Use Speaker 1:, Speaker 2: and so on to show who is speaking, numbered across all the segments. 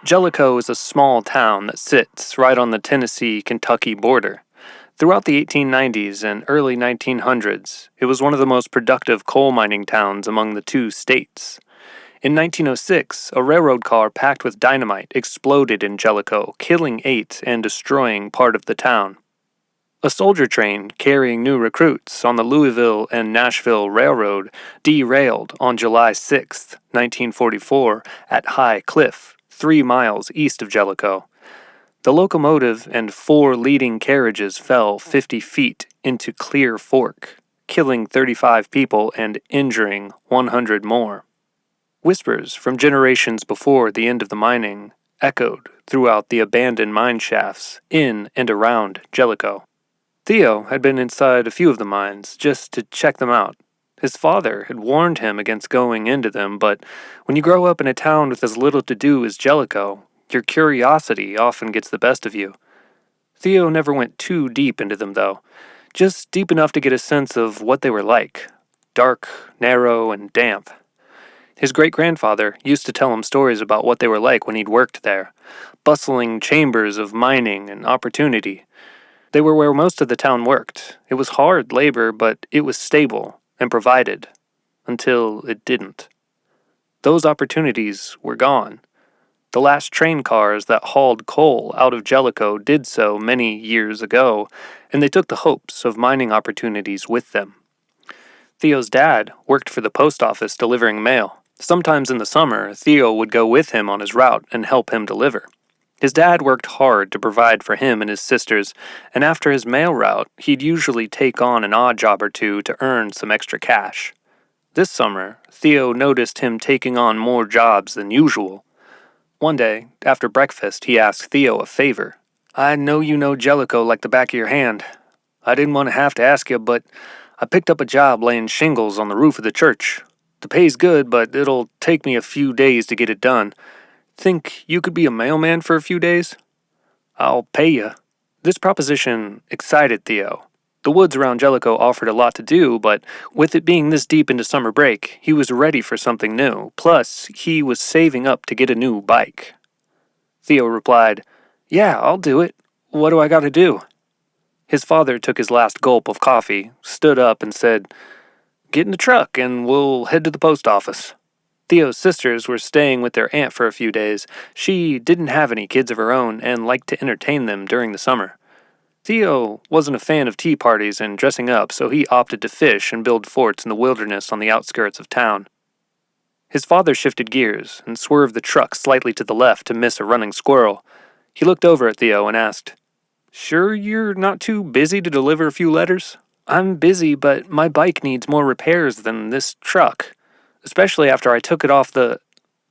Speaker 1: Jellico is a small town that sits right on the Tennessee-Kentucky border. Throughout the 1890s and early 1900s, it was one of the most productive coal mining towns among the two states. In 1906, a railroad car packed with dynamite exploded in Jellico, killing 8 and destroying part of the town. A soldier train carrying new recruits on the Louisville and Nashville Railroad derailed on July 6, 1944, at High Cliff, 3 miles east of Jellico. The locomotive and 4 leading carriages fell 50 feet into Clear Fork, killing 35 people and injuring 100 more. Whispers from generations before the end of the mining echoed throughout the abandoned mine shafts in and around Jellico. Theo had been inside a few of the mines just to check them out. His father had warned him against going into them, but when you grow up in a town with as little to do as Jellico, your curiosity often gets the best of you. Theo never went too deep into them, though, just deep enough to get a sense of what they were like. Dark, narrow, and damp. His great-grandfather used to tell him stories about what they were like when he'd worked there. Bustling chambers of mining and opportunity. They were where most of the town worked. It was hard labor, but it was stable and provided. Until it didn't. Those opportunities were gone. The last train cars that hauled coal out of Jellico did so many years ago, and they took the hopes of mining opportunities with them. Theo's dad worked for the post office delivering mail. Sometimes in the summer, Theo would go with him on his route and help him deliver. His dad worked hard to provide for him and his sisters, and after his mail route, he'd usually take on an odd job or two to earn some extra cash. This summer, Theo noticed him taking on more jobs than usual. One day, after breakfast, he asked Theo a favor. "I know you know Jellico like the back of your hand. I didn't want to have to ask you, but I picked up a job laying shingles on the roof of the church. The pay's good, but it'll take me a few days to get it done. Think you could be a mailman for a few days? I'll pay you." This proposition excited Theo. The woods around Jellico offered a lot to do, but with it being this deep into summer break, he was ready for something new. Plus, he was saving up to get a new bike. Theo replied, "Yeah, I'll do it. What do I got to do?" His father took his last gulp of coffee, stood up, and said, "Get in the truck and we'll head to the post office." Theo's sisters were staying with their aunt for a few days. She didn't have any kids of her own and liked to entertain them during the summer. Theo wasn't a fan of tea parties and dressing up, so he opted to fish and build forts in the wilderness on the outskirts of town. His father shifted gears and swerved the truck slightly to the left to miss a running squirrel. He looked over at Theo and asked, "Sure you're not too busy to deliver a few letters?" "I'm busy, but my bike needs more repairs than this truck. Especially after I took it off the—"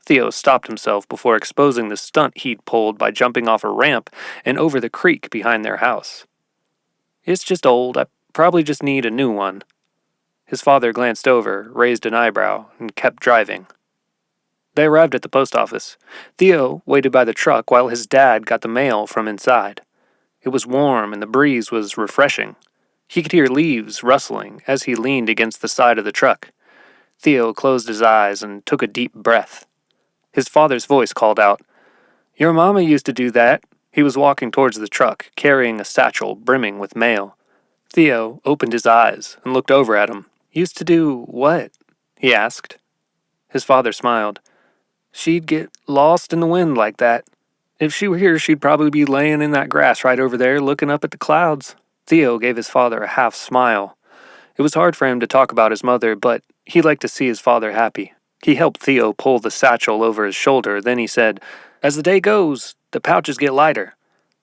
Speaker 1: Theo stopped himself before exposing the stunt he'd pulled by jumping off a ramp and over the creek behind their house. "It's just old. I probably just need a new one." His father glanced over, raised an eyebrow, and kept driving. They arrived at the post office. Theo waited by the truck while his dad got the mail from inside. It was warm and the breeze was refreshing. He could hear leaves rustling as he leaned against the side of the truck. Theo closed his eyes and took a deep breath. His father's voice called out, "Your mama used to do that." He was walking towards the truck, carrying a satchel brimming with mail. Theo opened his eyes and looked over at him. "Used to do what?" he asked. His father smiled. "She'd get lost in the wind like that. If she were here, she'd probably be laying in that grass right over there, looking up at the clouds." Theo gave his father a half smile. It was hard for him to talk about his mother, but he liked to see his father happy. He helped Theo pull the satchel over his shoulder, then he said, "As the day goes, the pouches get lighter.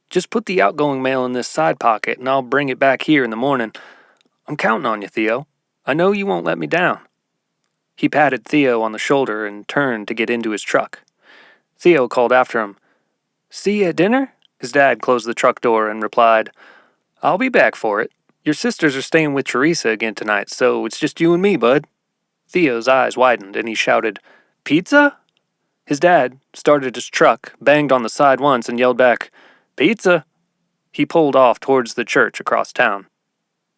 Speaker 1: Just put the outgoing mail in this side pocket, and I'll bring it back here in the morning. I'm counting on you, Theo. I know you won't let me down." He patted Theo on the shoulder and turned to get into his truck. Theo called after him, "See you at dinner?" His dad closed the truck door and replied, "I'll be back for it. Your sisters are staying with Teresa again tonight, so it's just you and me, bud." Theo's eyes widened and he shouted, "Pizza?" His dad started his truck, banged on the side once, and yelled back, "Pizza!" He pulled off towards the church across town.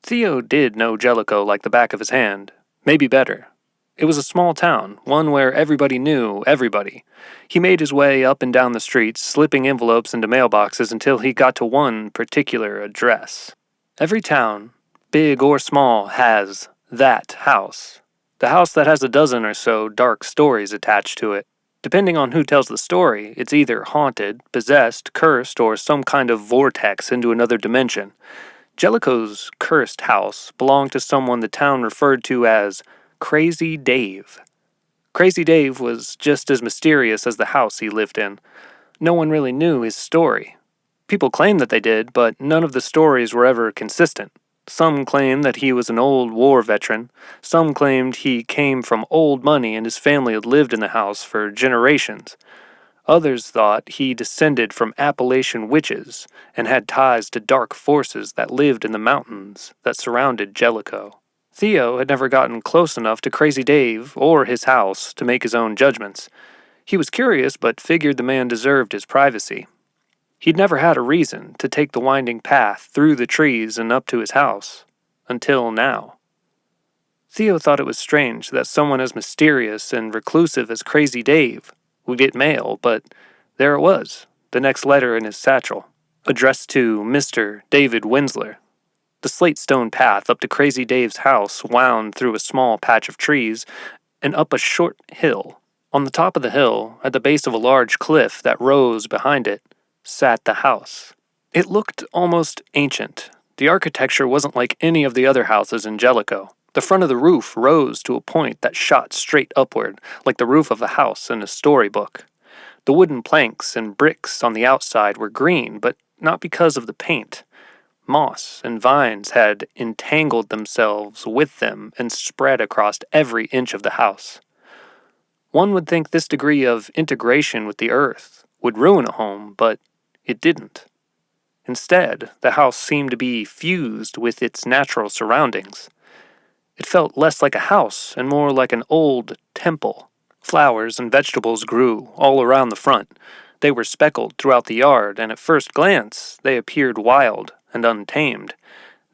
Speaker 1: Theo did know Jellico like the back of his hand, maybe better. It was a small town, one where everybody knew everybody. He made his way up and down the streets, slipping envelopes into mailboxes until he got to one particular address. Every town, big or small, has that house. The house that has a dozen or so dark stories attached to it. Depending on who tells the story, it's either haunted, possessed, cursed, or some kind of vortex into another dimension. Jellico's cursed house belonged to someone the town referred to as Crazy Dave. Crazy Dave was just as mysterious as the house he lived in. No one really knew his story. People claimed that they did, but none of the stories were ever consistent. Some claimed that he was an old war veteran. Some claimed he came from old money and his family had lived in the house for generations. Others thought he descended from Appalachian witches and had ties to dark forces that lived in the mountains that surrounded Jellico. Theo had never gotten close enough to Crazy Dave or his house to make his own judgments. He was curious, but figured the man deserved his privacy. He'd never had a reason to take the winding path through the trees and up to his house. Until now. Theo thought it was strange that someone as mysterious and reclusive as Crazy Dave would get mail, but there it was, the next letter in his satchel, addressed to Mr. David Winsler. The slate stone path up to Crazy Dave's house wound through a small patch of trees and up a short hill. On the top of the hill, at the base of a large cliff that rose behind it, sat the house. It looked almost ancient. The architecture wasn't like any of the other houses in Jellico. The front of the roof rose to a point that shot straight upward, like the roof of a house in a storybook. The wooden planks and bricks on the outside were green, but not because of the paint. Moss and vines had entangled themselves with them and spread across every inch of the house. One would think this degree of integration with the earth would ruin a home, but it didn't. Instead, the house seemed to be fused with its natural surroundings. It felt less like a house and more like an old temple. Flowers and vegetables grew all around the front. They were speckled throughout the yard, and at first glance, they appeared wild and untamed.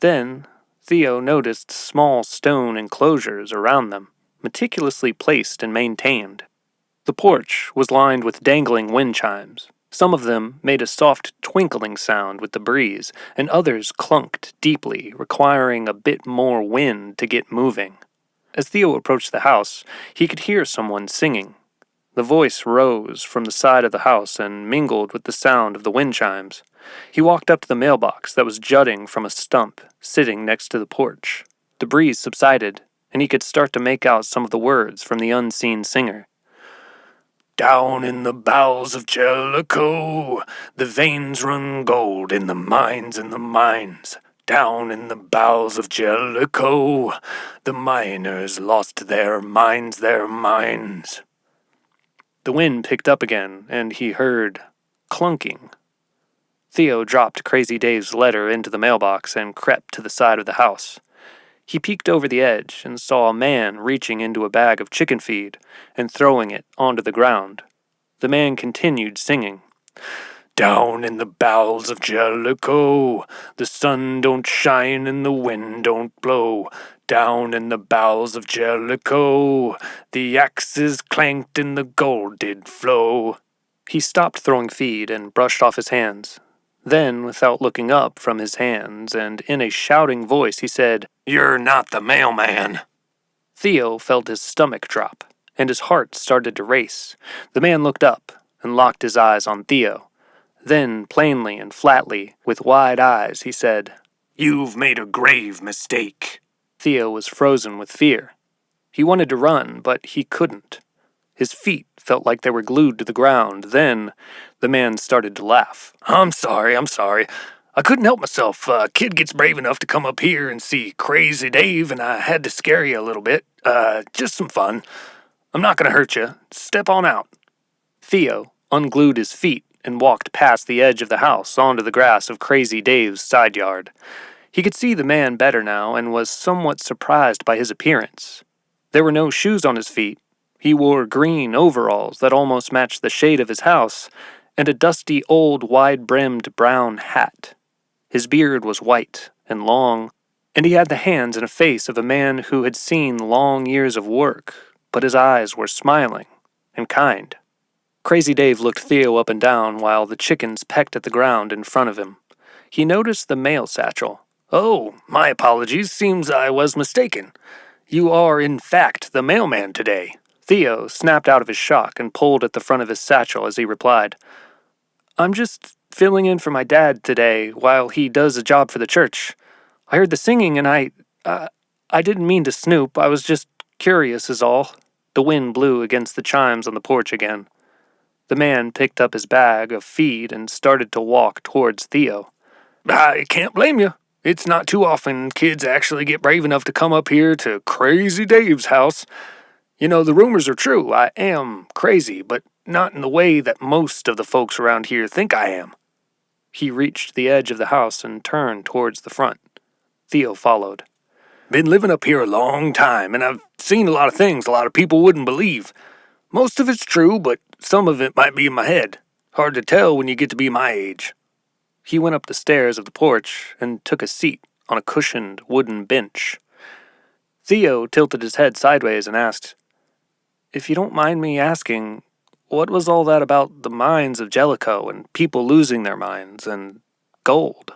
Speaker 1: Then, Theo noticed small stone enclosures around them, meticulously placed and maintained. The porch was lined with dangling wind chimes. Some of them made a soft twinkling sound with the breeze, and others clunked deeply, requiring a bit more wind to get moving. As Theo approached the house, he could hear someone singing. The voice rose from the side of the house and mingled with the sound of the wind chimes. He walked up to the mailbox that was jutting from a stump sitting next to the porch. The breeze subsided, and he could start to make out some of the words from the unseen singer. Down in the bowels of Jellico, the veins run gold in the mines. Down in the bowels of Jellico, the miners lost their minds. The wind picked up again, and he heard clunking. Theo dropped Crazy Dave's letter into the mailbox and crept to the side of the house. He peeked over the edge and saw a man reaching into a bag of chicken feed and throwing it onto the ground. The man continued singing. Down in the bowels of Jellico, the sun don't shine and the wind don't blow. Down in the bowels of Jellico, the axes clanked and the gold did flow. He stopped throwing feed and brushed off his hands. Then, without looking up from his hands, and in a shouting voice, he said, You're not the mailman. Theo felt his stomach drop, and his heart started to race. The man looked up and locked his eyes on Theo. Then, plainly and flatly, with wide eyes, he said, You've made a grave mistake. Theo was frozen with fear. He wanted to run, but he couldn't. His feet felt like they were glued to the ground. Then, the man started to laugh. I'm sorry. I couldn't help myself. A kid gets brave enough to come up here and see Crazy Dave, and I had to scare you a little bit. Just some fun. I'm not going to hurt you. Step on out. Theo unglued his feet and walked past the edge of the house onto the grass of Crazy Dave's side yard. He could see the man better now and was somewhat surprised by his appearance. There were no shoes on his feet. He wore green overalls that almost matched the shade of his house, and a dusty old wide-brimmed brown hat. His beard was white and long, and he had the hands and a face of a man who had seen long years of work, but his eyes were smiling and kind. Crazy Dave looked Theo up and down while the chickens pecked at the ground in front of him. He noticed the mail satchel. "Oh, my apologies. Seems I was mistaken. You are, in fact, the mailman today." Theo snapped out of his shock and pulled at the front of his satchel as he replied, "I'm just filling in for my dad today while he does a job for the church. I heard the singing and I didn't mean to snoop. I was just curious is all." The wind blew against the chimes on the porch again. The man picked up his bag of feed and started to walk towards Theo. "I can't blame you. It's not too often kids actually get brave enough to come up here to Crazy Dave's house. You know, the rumors are true. I am crazy, but not in the way that most of the folks around here think I am." He reached the edge of the house and turned towards the front. Theo followed. "Been living up here a long time, and I've seen a lot of things a lot of people wouldn't believe. Most of it's true, but some of it might be in my head. Hard to tell when you get to be my age." He went up the stairs of the porch and took a seat on a cushioned wooden bench. Theo tilted his head sideways and asked, "If you don't mind me asking, what was all that about the mines of Jellico and people losing their minds and gold?"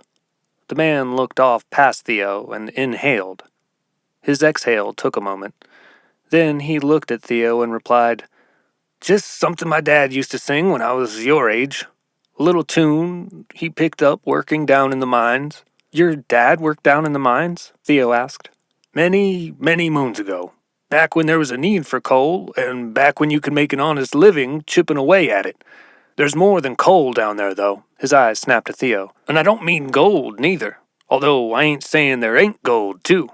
Speaker 1: The man looked off past Theo and inhaled. His exhale took a moment. Then he looked at Theo and replied, "Just something my dad used to sing when I was your age. A little tune he picked up working down in the mines." "Your dad worked down in the mines?" Theo asked. "Many, many moons ago. Back when there was a need for coal, and back when you could make an honest living chipping away at it. There's more than coal down there, though." His eyes snapped to Theo. "And I don't mean gold, neither. Although I ain't saying there ain't gold, too.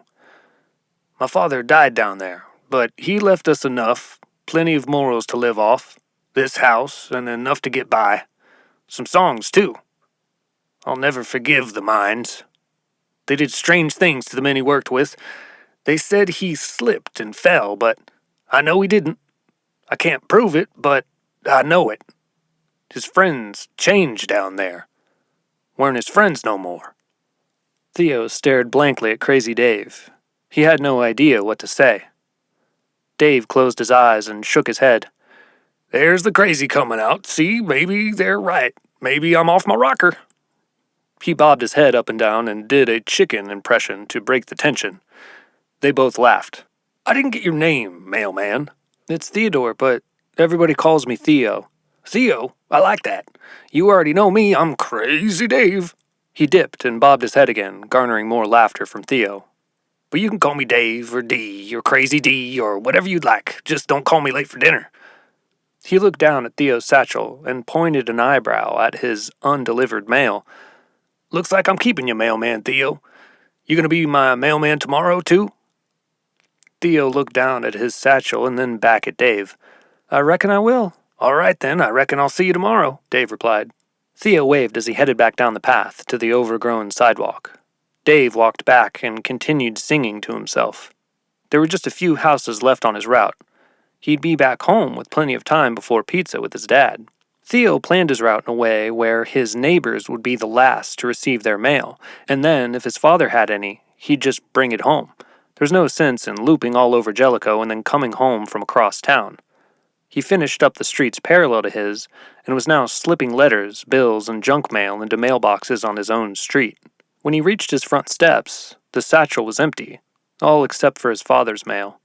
Speaker 1: My father died down there, but he left us enough, plenty of morals to live off, this house, and enough to get by. Some songs, too. I'll never forgive the mines. They did strange things to the men he worked with. They said he slipped and fell, but I know he didn't. I can't prove it, but I know it. His friends changed down there. Weren't his friends no more." Theo stared blankly at Crazy Dave. He had no idea what to say. Dave closed his eyes and shook his head. "There's the crazy coming out. See, maybe they're right. Maybe I'm off my rocker." He bobbed his head up and down and did a chicken impression to break the tension. They both laughed. "I didn't get your name, mailman." "It's Theodore, but everybody calls me Theo." "Theo? I like that. You already know me. I'm Crazy Dave." He dipped and bobbed his head again, garnering more laughter from Theo. "But you can call me Dave or D or Crazy D or whatever you'd like. Just don't call me late for dinner." He looked down at Theo's satchel and pointed an eyebrow at his undelivered mail. "Looks like I'm keeping you, mailman Theo. You gonna be my mailman tomorrow, too?" Theo looked down at his satchel and then back at Dave. "I reckon I will." "All right, then. I reckon I'll see you tomorrow," Dave replied. Theo waved as he headed back down the path to the overgrown sidewalk. Dave walked back and continued singing to himself. There were just a few houses left on his route. He'd be back home with plenty of time before pizza with his dad. Theo planned his route in a way where his neighbors would be the last to receive their mail, and then, if his father had any, he'd just bring it home. There's no sense in looping all over Jellico and then coming home from across town. He finished up the streets parallel to his and was now slipping letters, bills, and junk mail into mailboxes on his own street. When he reached his front steps, the satchel was empty, all except for his father's mail.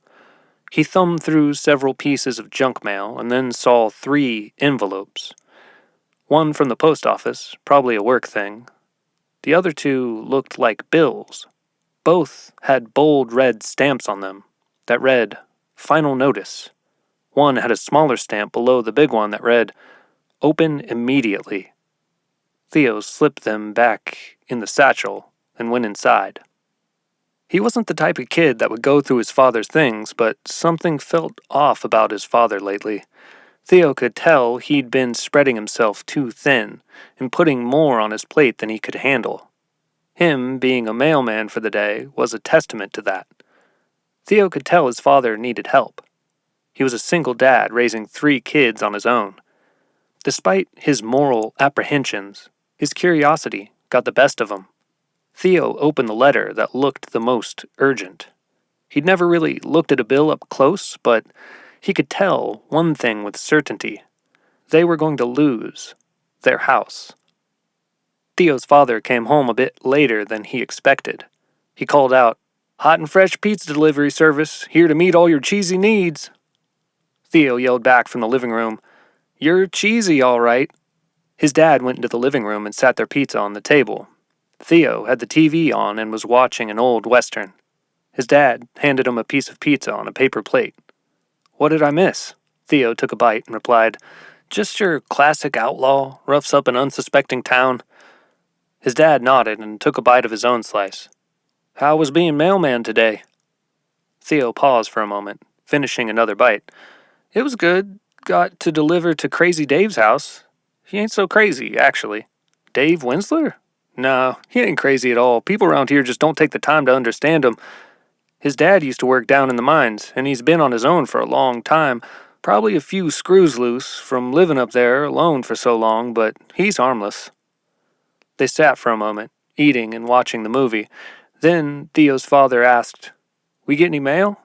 Speaker 1: He thumbed through several pieces of junk mail and then saw 3 envelopes. One from the post office, probably a work thing. The other 2 looked like bills. Both had bold red stamps on them that read, "Final Notice." One had a smaller stamp below the big one that read, "Open immediately." Theo slipped them back in the satchel and went inside. He wasn't the type of kid that would go through his father's things, but something felt off about his father lately. Theo could tell he'd been spreading himself too thin and putting more on his plate than he could handle. Him being a mailman for the day was a testament to that. Theo could tell his father needed help. He was a single dad raising 3 kids on his own. Despite his moral apprehensions, his curiosity got the best of him. Theo opened the letter that looked the most urgent. He'd never really looked at a bill up close, but He could tell one thing with certainty. They were going to lose their house. Theo's father came home a bit later than he expected. He called out, "Hot and fresh pizza delivery service, here to meet all your cheesy needs." Theo yelled back from the living room, "You're cheesy, all right." His dad went into the living room and sat their pizza on the table. Theo had the TV on and was watching an old Western. His dad handed him a piece of pizza on a paper plate. "What did I miss?" Theo took a bite and replied, "Just your classic outlaw, roughs up an unsuspecting town." His dad nodded and took a bite of his own slice. "How was being mailman today?" Theo paused for a moment, finishing another bite. "It was good. Got to deliver to Crazy Dave's house. He ain't so crazy, actually." "Dave Winsler?" "No, he ain't crazy at all. People around here just don't take the time to understand him. His dad used to work down in the mines, and he's been on his own for a long time. Probably a few screws loose from living up there alone for so long, but he's harmless." They sat for a moment, eating and watching the movie. Then Theo's father asked, "We get any mail?"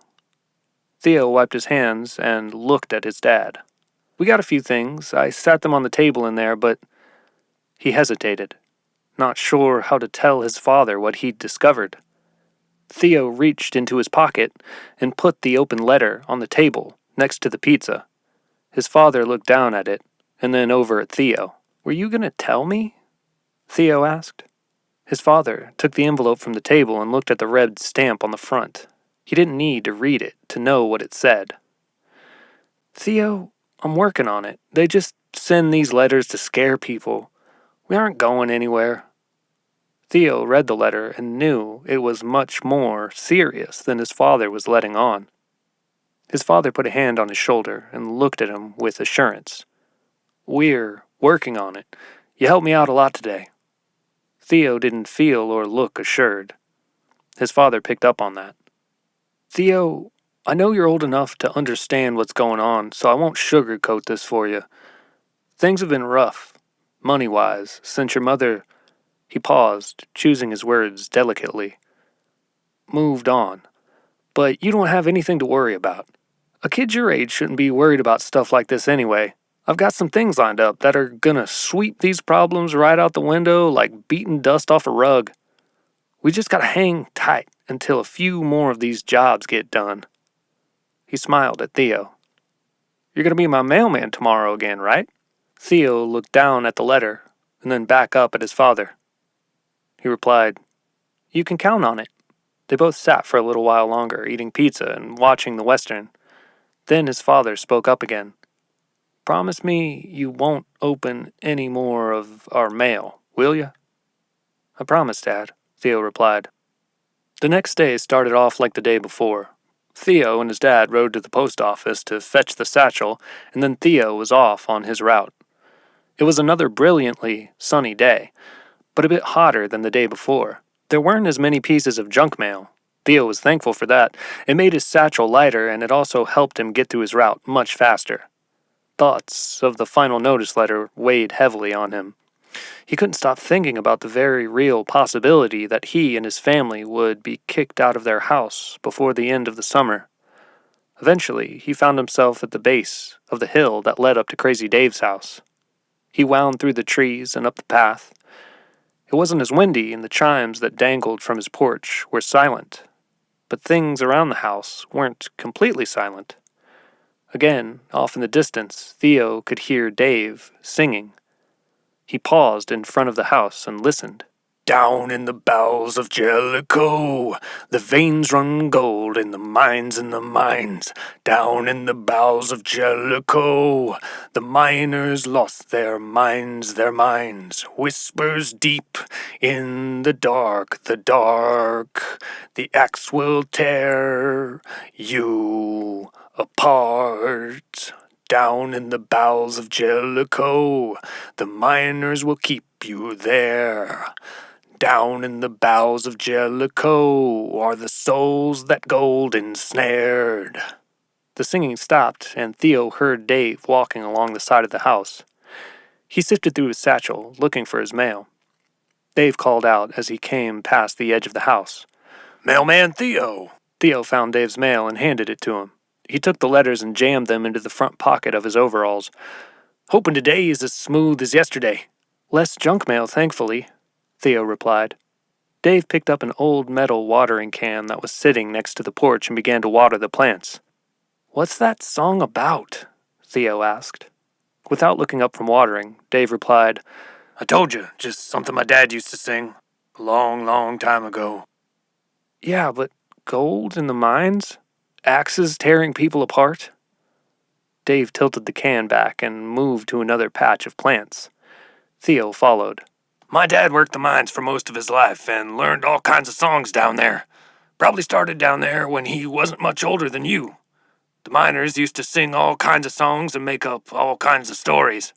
Speaker 1: Theo wiped his hands and looked at his dad. "We got a few things. I sat them on the table in there, but—" He hesitated, not sure how to tell his father what he'd discovered. Theo reached into his pocket and put the open letter on the table next to the pizza. His father looked down at it and then over at Theo. "Were you going to tell me?" Theo asked. His father took the envelope from the table and looked at the red stamp on the front. He didn't need to read it to know what it said. "Theo, I'm working on it. They just send these letters to scare people. We aren't going anywhere." Theo read the letter and knew it was much more serious than his father was letting on. His father put a hand on his shoulder and looked at him with assurance. "We're working on it. You helped me out a lot today." Theo didn't feel or look assured. His father picked up on that. "Theo, I know you're old enough to understand what's going on, so I won't sugarcoat this for you. Things have been rough, money-wise, since your mother—" He paused, choosing his words delicately. "Moved on. But you don't have anything to worry about. A kid your age shouldn't be worried about stuff like this anyway. I've got some things lined up that are gonna sweep these problems right out the window like beating dust off a rug. We just gotta hang tight until a few more of these jobs get done." He smiled at Theo. "You're gonna be my mailman tomorrow again, right?" Theo looked down at the letter and then back up at his father. He replied, "You can count on it." They both sat for a little while longer, eating pizza and watching the Western. Then his father spoke up again. "Promise me you won't open any more of our mail, will you?" "I promise, Dad," Theo replied. The next day started off like the day before. Theo and his dad rode to the post office to fetch the satchel, and then Theo was off on his route. It was another brilliantly sunny day, but a bit hotter than the day before. There weren't as many pieces of junk mail. Theo was thankful for that. It made his satchel lighter, and it also helped him get through his route much faster. Thoughts of the final notice letter weighed heavily on him. He couldn't stop thinking about the very real possibility that he and his family would be kicked out of their house before the end of the summer. Eventually, he found himself at the base of the hill that led up to Crazy Dave's house. He wound through the trees and up the path. It wasn't as windy, and the chimes that dangled from his porch were silent. But things around the house weren't completely silent. Again, off in the distance, Theo could hear Dave singing. He paused in front of the house and listened. "Down in the bowels of Jellico, the veins run gold in the mines. Down in the bowels of Jellico, the miners lost their minds. Whispers deep in the dark, the axe will tear you apart. Down in the bowels of Jellico, the miners will keep you there. Down in the bowels of Jellico are the souls that gold ensnared." The singing stopped, and Theo heard Dave walking along the side of the house. He sifted through his satchel, looking for his mail. Dave called out as he came past the edge of the house. "Mailman Theo!" Theo found Dave's mail and handed it to him. He took the letters and jammed them into the front pocket of his overalls. "Hoping today is as smooth as yesterday." "Less junk mail, thankfully," Theo replied. Dave picked up an old metal watering can that was sitting next to the porch and began to water the plants. "What's that song about?" Theo asked. Without looking up from watering, Dave replied, "I told you, just something my dad used to sing a long, long time ago." "Yeah, but gold in the mines? Axes tearing people apart?" Dave tilted the can back and moved to another patch of plants. Theo followed. "My dad worked the mines for most of his life and learned all kinds of songs down there. Probably started down there when he wasn't much older than you. The miners used to sing all kinds of songs and make up all kinds of stories.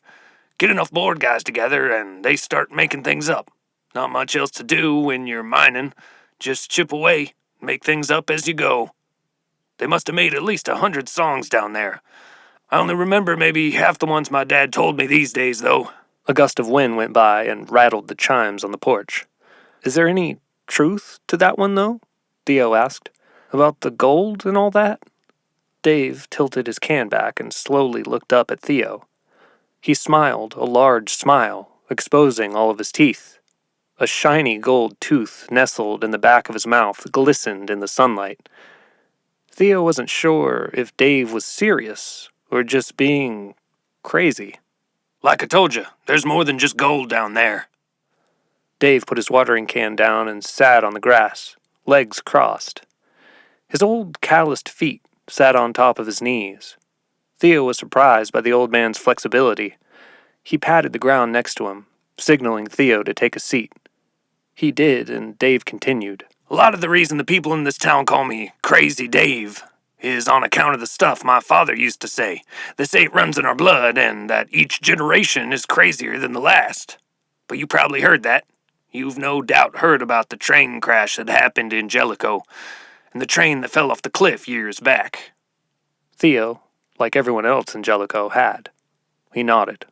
Speaker 1: Get enough bored guys together and they start making things up. Not much else to do when you're mining. Just chip away, make things up as you go. They must have made at least 100 songs down there. I only remember maybe half the ones my dad told me these days, though." A gust of wind went by and rattled the chimes on the porch. "Is there any truth to that one, though?" Theo asked. "About the gold and all that?" Dave tilted his can back and slowly looked up at Theo. He smiled, a large smile, exposing all of his teeth. A shiny gold tooth nestled in the back of his mouth glistened in the sunlight. Theo wasn't sure if Dave was serious or just being crazy. "Like I told you, there's more than just gold down there." Dave put his watering can down and sat on the grass, legs crossed. His old calloused feet sat on top of his knees. Theo was surprised by the old man's flexibility. He patted the ground next to him, signaling Theo to take a seat. He did, and Dave continued. "A lot of the reason the people in this town call me Crazy Dave is on account of the stuff my father used to say. They say it runs in our blood and that each generation is crazier than the last. But you probably heard that. You've no doubt heard about the train crash that happened in Jellico and the train that fell off the cliff years back." Theo, like everyone else in Jellico, had. He nodded.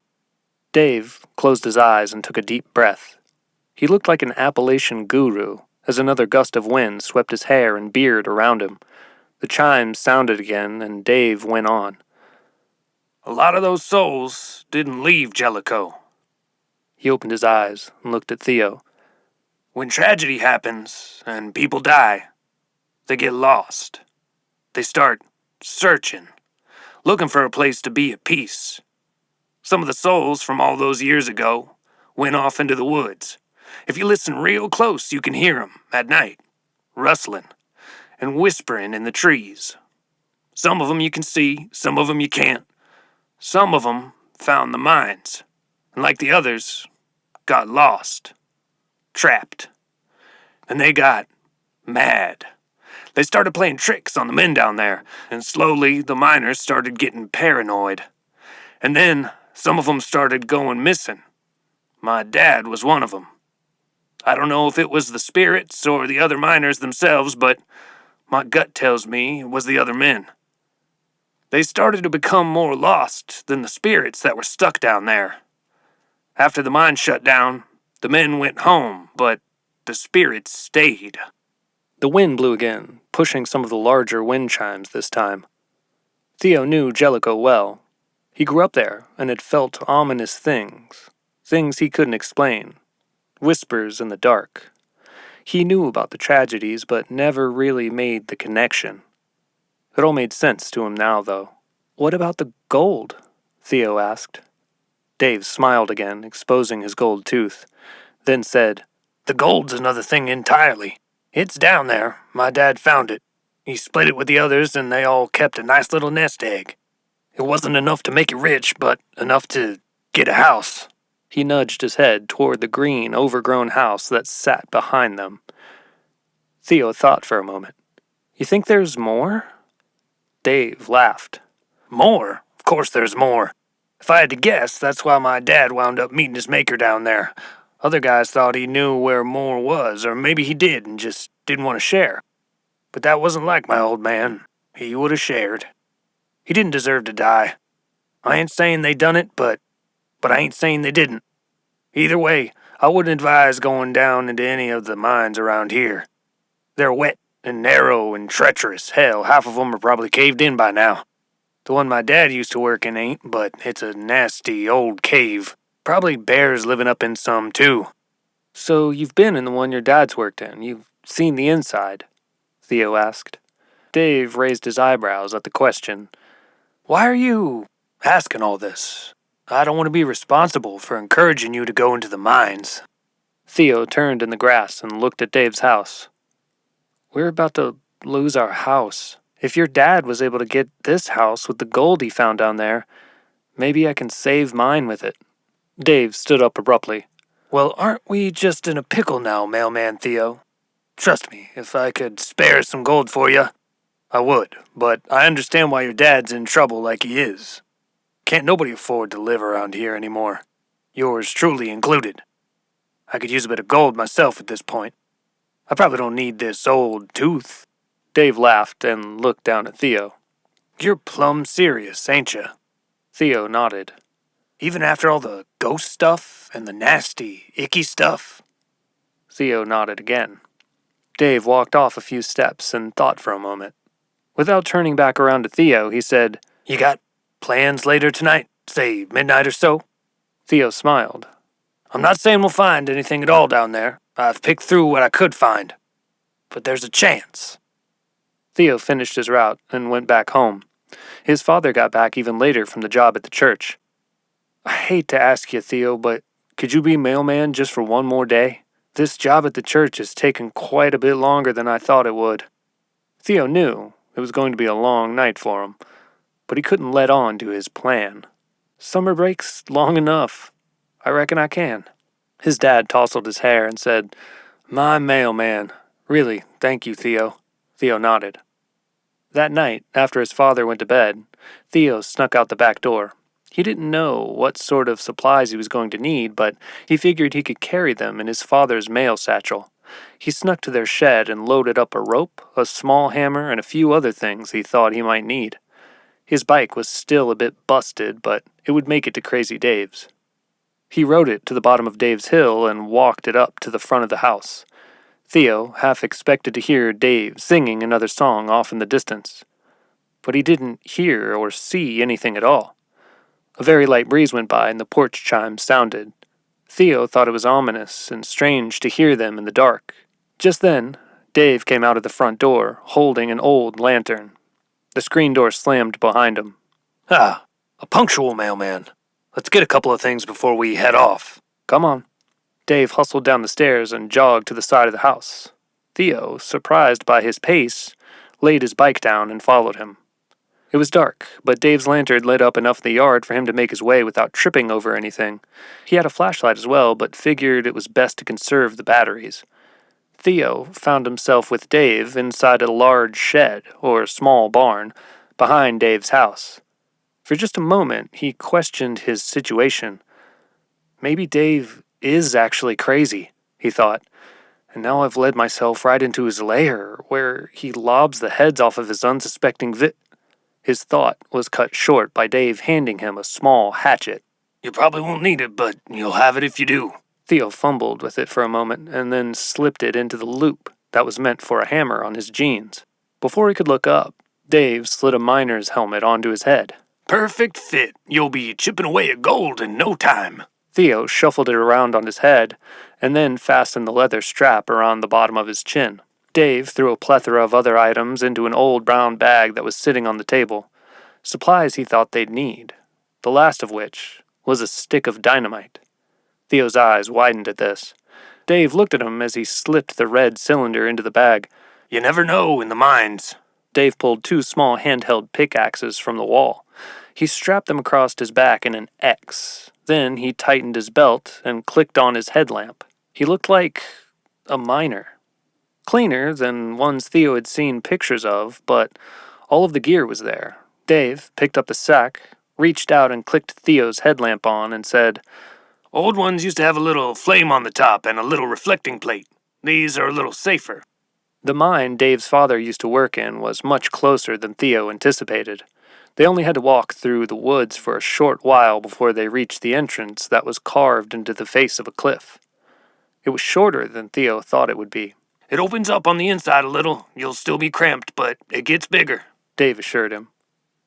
Speaker 1: Dave closed his eyes and took a deep breath. He looked like an Appalachian guru as another gust of wind swept his hair and beard around him. The chimes sounded again, and Dave went on. "A lot of those souls didn't leave Jellico." He opened his eyes and looked at Theo. "When tragedy happens and people die, they get lost. They start searching, looking for a place to be at peace. Some of the souls from all those years ago went off into the woods. If you listen real close, you can hear 'em at night, rustling and whispering in the trees. Some of 'em you can see, some of 'em you can't. Some of 'em found the mines, and like the others, got lost, trapped. And they got mad. They started playing tricks on the men down there, and slowly the miners started getting paranoid. And then some of 'em started going missing. My dad was one of 'em. I don't know if it was the spirits or the other miners themselves, but my gut tells me it was the other men. They started to become more lost than the spirits that were stuck down there. After the mine shut down, the men went home, but the spirits stayed." The wind blew again, pushing some of the larger wind chimes this time. Theo knew Jellico well. He grew up there and had felt ominous things he couldn't explain, whispers in the dark. He knew about the tragedies, but never really made the connection. It all made sense to him now, though. "What about the gold?" Theo asked. Dave smiled again, exposing his gold tooth, then said, "The gold's another thing entirely. It's down there. My dad found it. He split it with the others, and they all kept a nice little nest egg. It wasn't enough to make it rich, but enough to get a house." He nudged his head toward the green, overgrown house that sat behind them. Theo thought for a moment. "You think there's more?" Dave laughed. "More? Of course there's more. If I had to guess, that's why my dad wound up meeting his maker down there. Other guys thought he knew where more was, or maybe he did and just didn't want to share. But that wasn't like my old man. He would have shared. He didn't deserve to die. I ain't saying they done it, but I ain't saying they didn't. Either way, I wouldn't advise going down into any of the mines around here. They're wet, and narrow and treacherous. Hell, half of them are probably caved in by now. The one my dad used to work in ain't, but it's a nasty old cave. Probably bears living up in some, too. So you've been in the one your dad's worked in. You've seen the inside? Theo asked. Dave raised his eyebrows at the question. Why are you asking all this? I don't want to be responsible for encouraging you to go into the mines. Theo turned in the grass and looked at Dave's house. We're about to lose our house. If your dad was able to get this house with the gold he found down there, maybe I can save mine with it. Dave stood up abruptly. Well, aren't we just in a pickle now, Mailman Theo? Trust me, if I could spare some gold for you, I would, but I understand why your dad's in trouble like he is. Can't nobody afford to live around here anymore. Yours truly included. I could use a bit of gold myself at this point. I probably don't need this old tooth. Dave laughed and looked down at Theo. You're plumb serious, ain't you? Theo nodded. Even after all the ghost stuff and the nasty, icky stuff? Theo nodded again. Dave walked off a few steps and thought for a moment. Without turning back around to Theo, he said, You got plans later tonight? Say midnight or so? Theo smiled. I'm not saying we'll find anything at all down there. I've picked through what I could find. But there's a chance. Theo finished his route and went back home. His father got back even later from the job at the church. I hate to ask you, Theo, but could you be mailman just for one more day? This job at the church has taken quite a bit longer than I thought it would. Theo knew it was going to be a long night for him, but he couldn't let on to his plan. Summer break's long enough. I reckon I can. His dad tousled his hair and said, My mailman. Really, thank you, Theo. Theo nodded. That night, after his father went to bed, Theo snuck out the back door. He didn't know what sort of supplies he was going to need, but he figured he could carry them in his father's mail satchel. He snuck to their shed and loaded up a rope, a small hammer, and a few other things he thought he might need. His bike was still a bit busted, but it would make it to Crazy Dave's. He rode it to the bottom of Dave's hill and walked it up to the front of the house. Theo half expected to hear Dave singing another song off in the distance. But he didn't hear or see anything at all. A very light breeze went by and the porch chimes sounded. Theo thought it was ominous and strange to hear them in the dark. Just then, Dave came out of the front door, holding an old lantern. The screen door slammed behind him. Ah, a punctual mailman. Let's get a couple of things before we head off. Come on. Dave hustled down the stairs and jogged to the side of the house. Theo, surprised by his pace, laid his bike down and followed him. It was dark, but Dave's lantern lit up enough of the yard for him to make his way without tripping over anything. He had a flashlight as well, but figured it was best to conserve the batteries. Theo found himself with Dave inside a large shed, or small barn, behind Dave's house. For just a moment, he questioned his situation. Maybe Dave is actually crazy, he thought, and now I've led myself right into his lair, where he lobs the heads off of his unsuspecting His thought was cut short by Dave handing him a small hatchet. You probably won't need it, but you'll have it if you do. Theo fumbled with it for a moment and then slipped it into the loop that was meant for a hammer on his jeans. Before he could look up, Dave slid a miner's helmet onto his head. Perfect fit. You'll be chipping away at gold in no time. Theo shuffled it around on his head and then fastened the leather strap around the bottom of his chin. Dave threw a plethora of other items into an old brown bag that was sitting on the table, supplies he thought they'd need, the last of which was a stick of dynamite. Theo's eyes widened at this. Dave looked at him as he slipped the red cylinder into the bag. You never know in the mines. Dave pulled 2 small handheld pickaxes from the wall. He strapped them across his back in an X. Then he tightened his belt and clicked on his headlamp. He looked like a miner. Cleaner than ones Theo had seen pictures of, but all of the gear was there. Dave picked up the sack, reached out and clicked Theo's headlamp on and said, Old ones used to have a little flame on the top and a little reflecting plate. These are a little safer. The mine Dave's father used to work in was much closer than Theo anticipated. They only had to walk through the woods for a short while before they reached the entrance that was carved into the face of a cliff. It was shorter than Theo thought it would be. It opens up on the inside a little. You'll still be cramped, but it gets bigger, Dave assured him.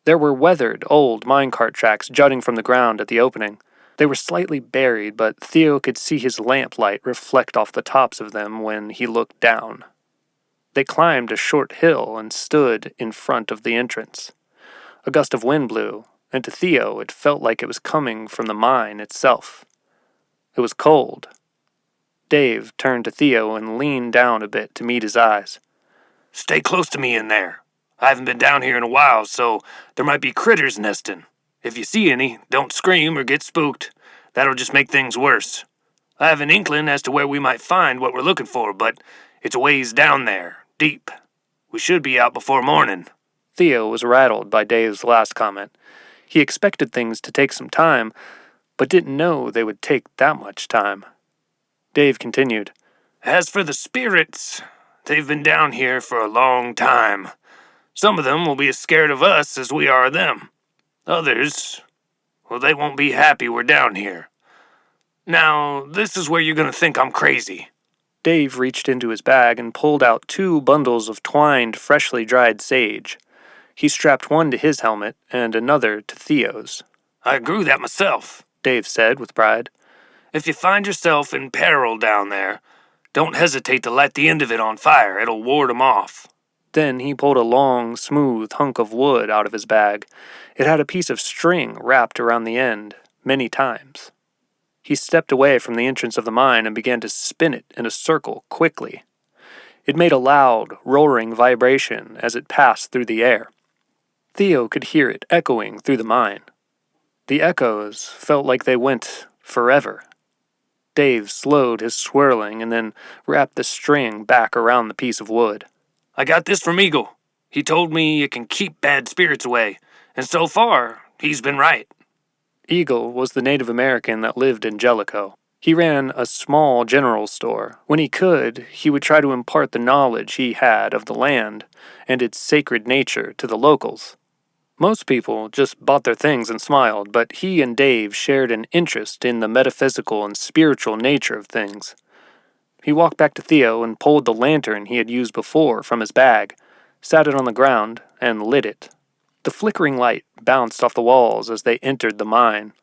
Speaker 1: There were weathered, old minecart tracks jutting from the ground at the opening. They were slightly buried, but Theo could see his lamplight reflect off the tops of them when he looked down. They climbed a short hill and stood in front of the entrance. A gust of wind blew, and to Theo it felt like it was coming from the mine itself. It was cold. Dave turned to Theo and leaned down a bit to meet his eyes. Stay close to me in there. I haven't been down here in a while, so there might be critters nesting. If you see any, don't scream or get spooked. That'll just make things worse. I have an inkling as to where we might find what we're looking for, but it's a ways down there, deep. We should be out before morning. Theo was rattled by Dave's last comment. He expected things to take some time, but didn't know they would take that much time. Dave continued, As for the spirits, they've been down here for a long time. Some of them will be as scared of us as we are of them. Others, well, they won't be happy we're down here. Now, this is where you're going to think I'm crazy. Dave reached into his bag and pulled out 2 bundles of twined, freshly dried sage. He strapped one to his helmet and another to Theo's. I grew that myself, Dave said with pride. If you find yourself in peril down there, don't hesitate to light the end of it on fire. It'll ward 'em off. Then he pulled a long, smooth hunk of wood out of his bag. It had a piece of string wrapped around the end, many times. He stepped away from the entrance of the mine and began to spin it in a circle quickly. It made a loud, roaring vibration as it passed through the air. Theo could hear it echoing through the mine. The echoes felt like they went forever. Dave slowed his swirling and then wrapped the string back around the piece of wood. I got this from Eagle. He told me it can keep bad spirits away, and so far, he's been right. Eagle was the Native American that lived in Jellico. He ran a small general store. When he could, he would try to impart the knowledge he had of the land and its sacred nature to the locals. Most people just bought their things and smiled, but he and Dave shared an interest in the metaphysical and spiritual nature of things. He walked back to Theo and pulled the lantern he had used before from his bag, sat it on the ground, and lit it. The flickering light bounced off the walls as they entered the mine.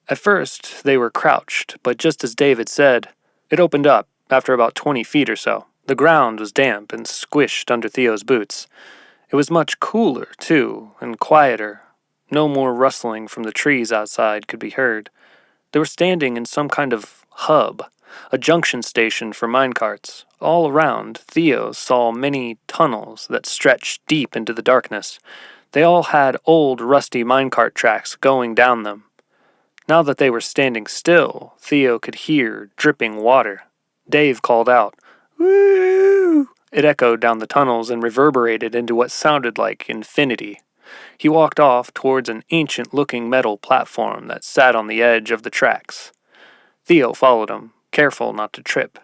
Speaker 1: At first, they were crouched, but just as Dave had said, it opened up after about 20 feet or so. The ground was damp and squished under Theo's boots. It was much cooler, too, and quieter. No more rustling from the trees outside could be heard. They were standing in some kind of hub, a junction station for minecarts. All around, Theo saw many tunnels that stretched deep into the darkness. They all had old, rusty minecart tracks going down them. Now that they were standing still, Theo could hear dripping water. Dave called out, "Woo!" It echoed down the tunnels and reverberated into what sounded like infinity. He walked off towards an ancient-looking metal platform that sat on the edge of the tracks. Theo followed him, careful not to trip.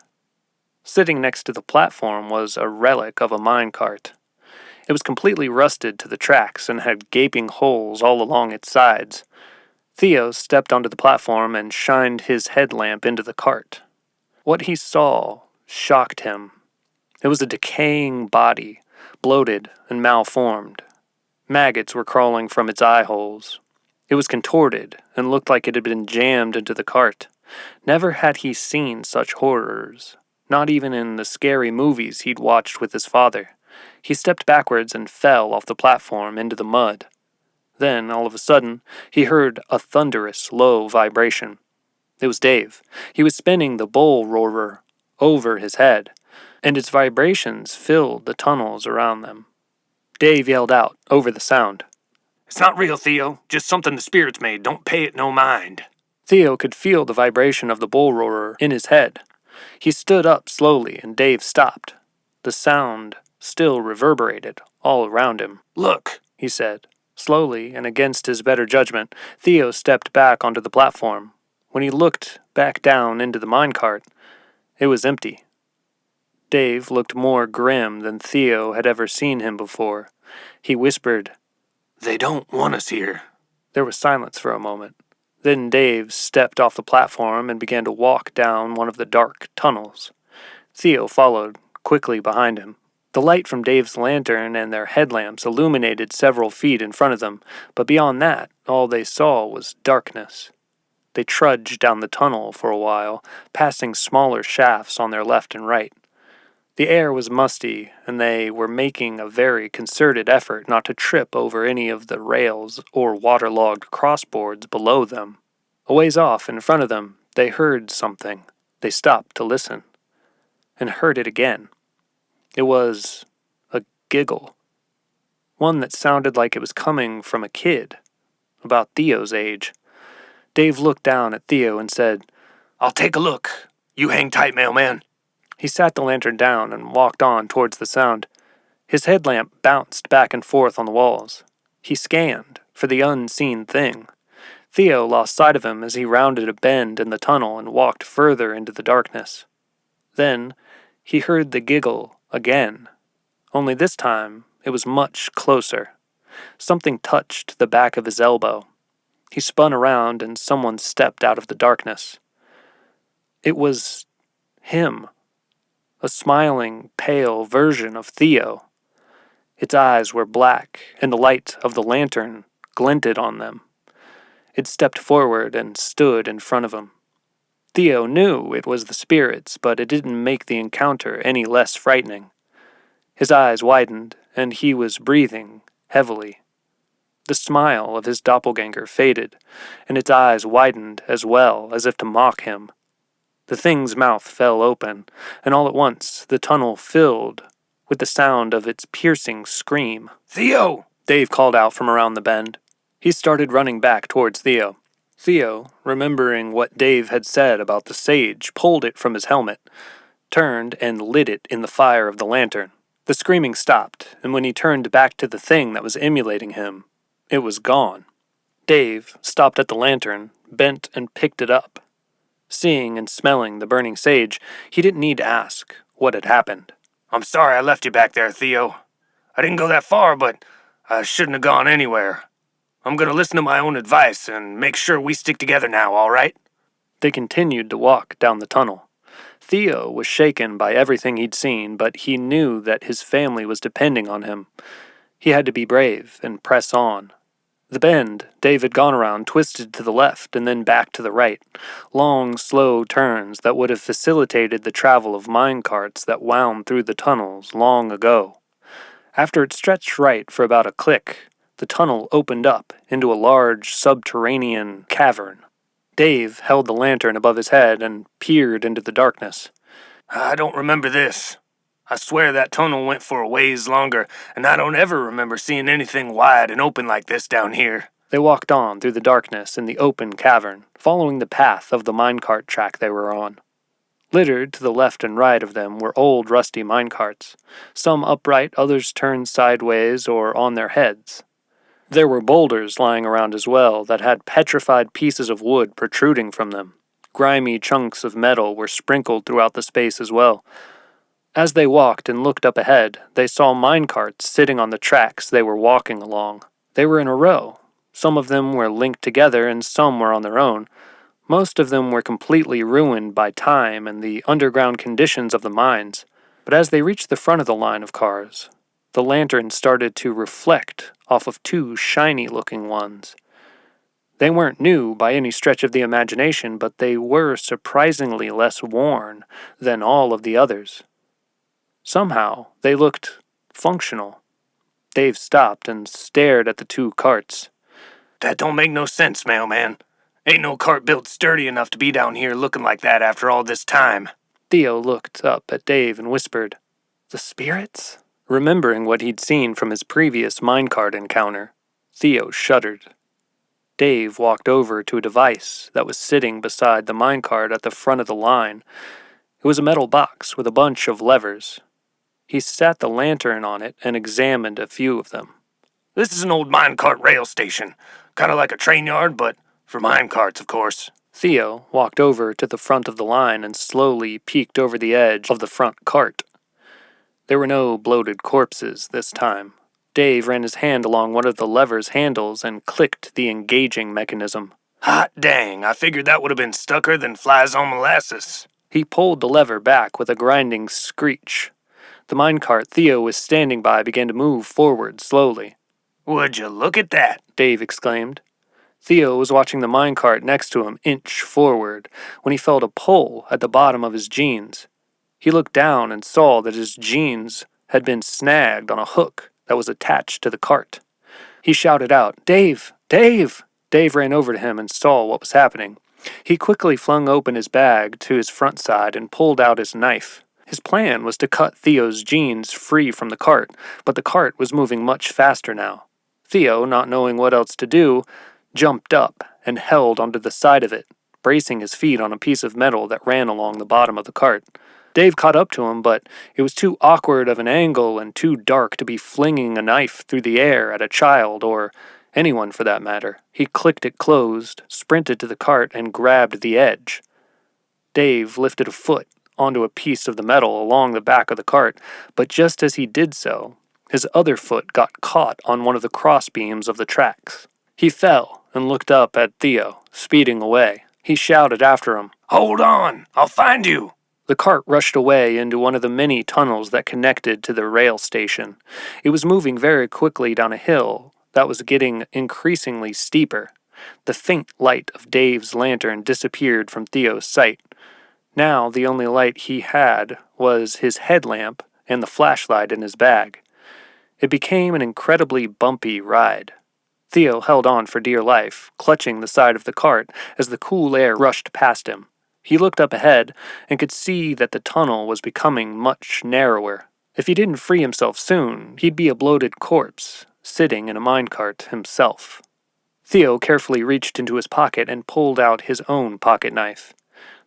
Speaker 1: Sitting next to the platform was a relic of a minecart. It was completely rusted to the tracks and had gaping holes all along its sides. Theo stepped onto the platform and shined his headlamp into the cart. What he saw shocked him. It was a decaying body, bloated and malformed. Maggots were crawling from its eye holes. It was contorted and looked like it had been jammed into the cart. Never had he seen such horrors, not even in the scary movies he'd watched with his father. He stepped backwards and fell off the platform into the mud. Then, all of a sudden, he heard a thunderous, low vibration. It was Dave. He was spinning the bowl roarer over his head, and its vibrations filled the tunnels around them. Dave yelled out over the sound, "It's not real, Theo. Just something the spirits made. Don't pay it no mind." Theo could feel the vibration of the bowl roarer in his head. He stood up slowly, and Dave stopped. The sound still reverberated all around him. "Look," he said. Slowly, and against his better judgment, Theo stepped back onto the platform. When he looked back down into the minecart, it was empty. Dave looked more grim than Theo had ever seen him before. He whispered, "They don't want us here." There was silence for a moment. Then Dave stepped off the platform and began to walk down one of the dark tunnels. Theo followed, quickly behind him. The light from Dave's lantern and their headlamps illuminated several feet in front of them, but beyond that, all they saw was darkness. They trudged down the tunnel for a while, passing smaller shafts on their left and right. The air was musty, and they were making a very concerted effort not to trip over any of the rails or waterlogged crossboards below them. A ways off, in front of them, they heard something. They stopped to listen, and heard it again. It was a giggle. One that sounded like it was coming from a kid, about Theo's age. Dave looked down at Theo and said, "I'll take a look. You hang tight, mailman." He sat the lantern down and walked on towards the sound. His headlamp bounced back and forth on the walls. He scanned for the unseen thing. Theo lost sight of him as he rounded a bend in the tunnel and walked further into the darkness. Then he heard the giggle again, only this time it was much closer. Something touched the back of his elbow. He spun around and someone stepped out of the darkness. It was him. A smiling, pale version of Theo. Its eyes were black, and the light of the lantern glinted on them. It stepped forward and stood in front of him. Theo knew it was the spirits, but it didn't make the encounter any less frightening. His eyes widened, and he was breathing heavily. The smile of his doppelganger faded, and its eyes widened as well, as if to mock him. The thing's mouth fell open, and all at once the tunnel filled with the sound of its piercing scream. "Theo!" Dave called out from around the bend. He started running back towards Theo. Theo, remembering what Dave had said about the sage, pulled it from his helmet, turned and lit it in the fire of the lantern. The screaming stopped, and when he turned back to the thing that was emulating him, it was gone. Dave stopped at the lantern, bent and picked it up. Seeing and smelling the burning sage, he didn't need to ask what had happened. "I'm sorry I left you back there, Theo. I didn't go that far, but I shouldn't have gone anywhere. I'm going to listen to my own advice and make sure we stick together now, all right?" They continued to walk down the tunnel. Theo was shaken by everything he'd seen, but he knew that his family was depending on him. He had to be brave and press on. The bend Dave had gone around twisted to the left and then back to the right, long, slow turns that would have facilitated the travel of mine carts that wound through the tunnels long ago. After it stretched right for about a click, the tunnel opened up into a large subterranean cavern. Dave held the lantern above his head and peered into the darkness. "I don't remember this. I swear that tunnel went for a ways longer, and I don't ever remember seeing anything wide and open like this down here." They walked on through the darkness in the open cavern, following the path of the minecart track they were on. Littered to the left and right of them were old rusty minecarts, some upright, others turned sideways or on their heads. There were boulders lying around as well that had petrified pieces of wood protruding from them. Grimy chunks of metal were sprinkled throughout the space as well. As they walked and looked up ahead, they saw minecarts sitting on the tracks they were walking along. They were in a row. Some of them were linked together and some were on their own. Most of them were completely ruined by time and the underground conditions of the mines. But as they reached the front of the line of cars, the lantern started to reflect off of two shiny-looking ones. They weren't new by any stretch of the imagination, but they were surprisingly less worn than all of the others. Somehow, they looked functional. Dave stopped and stared at the two carts. "That don't make no sense, mailman. Ain't no cart built sturdy enough to be down here looking like that after all this time." Theo looked up at Dave and whispered, "The spirits?" Remembering what he'd seen from his previous minecart encounter, Theo shuddered. Dave walked over to a device that was sitting beside the minecart at the front of the line. It was a metal box with a bunch of levers. He sat the lantern on it and examined a few of them. "This is an old minecart rail station, kind of like a train yard, but for minecarts, of course." Theo walked over to the front of the line and slowly peeked over the edge of the front cart. There were no bloated corpses this time. Dave ran his hand along one of the lever's handles and clicked the engaging mechanism. "Hot dang, I figured that would have been stucker than flies on molasses." He pulled the lever back with a grinding screech. The minecart Theo was standing by began to move forward slowly. "Would you look at that?" Dave exclaimed. Theo was watching the minecart next to him inch forward when he felt a pull at the bottom of his jeans. He looked down and saw that his jeans had been snagged on a hook that was attached to the cart. He shouted out, "Dave! Dave!" Dave ran over to him and saw what was happening. He quickly flung open his bag to his front side and pulled out his knife. His plan was to cut Theo's jeans free from the cart, but the cart was moving much faster now. Theo, not knowing what else to do, jumped up and held onto the side of it, bracing his feet on a piece of metal that ran along the bottom of the cart. Dave caught up to him, but it was too awkward of an angle and too dark to be flinging a knife through the air at a child, or anyone for that matter. He clicked it closed, sprinted to the cart, and grabbed the edge. Dave lifted a foot onto a piece of the metal along the back of the cart, but just as he did so, his other foot got caught on one of the crossbeams of the tracks. He fell and looked up at Theo, speeding away. He shouted after him, "Hold on! I'll find you!" The cart rushed away into one of the many tunnels that connected to the rail station. It was moving very quickly down a hill that was getting increasingly steeper. The faint light of Dave's lantern disappeared from Theo's sight. Now the only light he had was his headlamp and the flashlight in his bag. It became an incredibly bumpy ride. Theo held on for dear life, clutching the side of the cart as the cool air rushed past him. He looked up ahead and could see that the tunnel was becoming much narrower. If he didn't free himself soon, he'd be a bloated corpse, sitting in a minecart himself. Theo carefully reached into his pocket and pulled out his own pocket knife.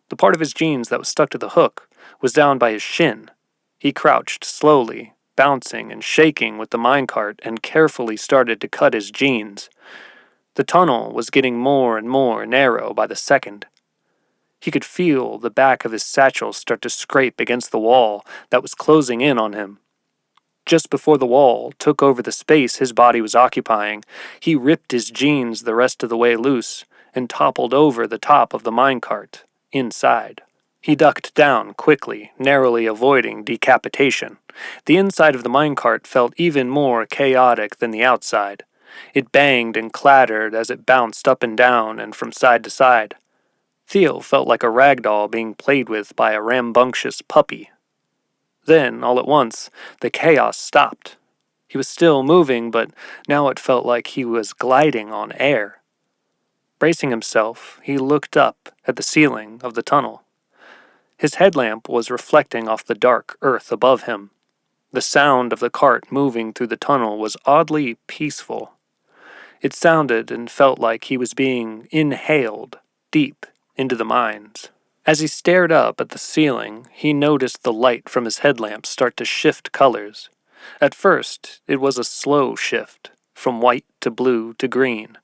Speaker 1: The part of his jeans that was stuck to the hook was down by his shin. He crouched slowly, bouncing and shaking with the minecart, and carefully started to cut his jeans. The tunnel was getting more and more narrow by the second. He could feel the back of his satchel start to scrape against the wall that was closing in on him. Just before the wall took over the space his body was occupying, he ripped his jeans the rest of the way loose and toppled over the top of the minecart, inside. He ducked down quickly, narrowly avoiding decapitation. The inside of the minecart felt even more chaotic than the outside. It banged and clattered as it bounced up and down and from side to side. Theo felt like a rag doll being played with by a rambunctious puppy. Then, all at once, the chaos stopped. He was still moving, but now it felt like he was gliding on air. Bracing himself, he looked up at the ceiling of the tunnel. His headlamp was reflecting off the dark earth above him. The sound of the cart moving through the tunnel was oddly peaceful. It sounded and felt like he was being inhaled deep into the mines. As he stared up at the ceiling, he noticed the light from his headlamp start to shift colors. At first, it was a slow shift, from white to blue to green.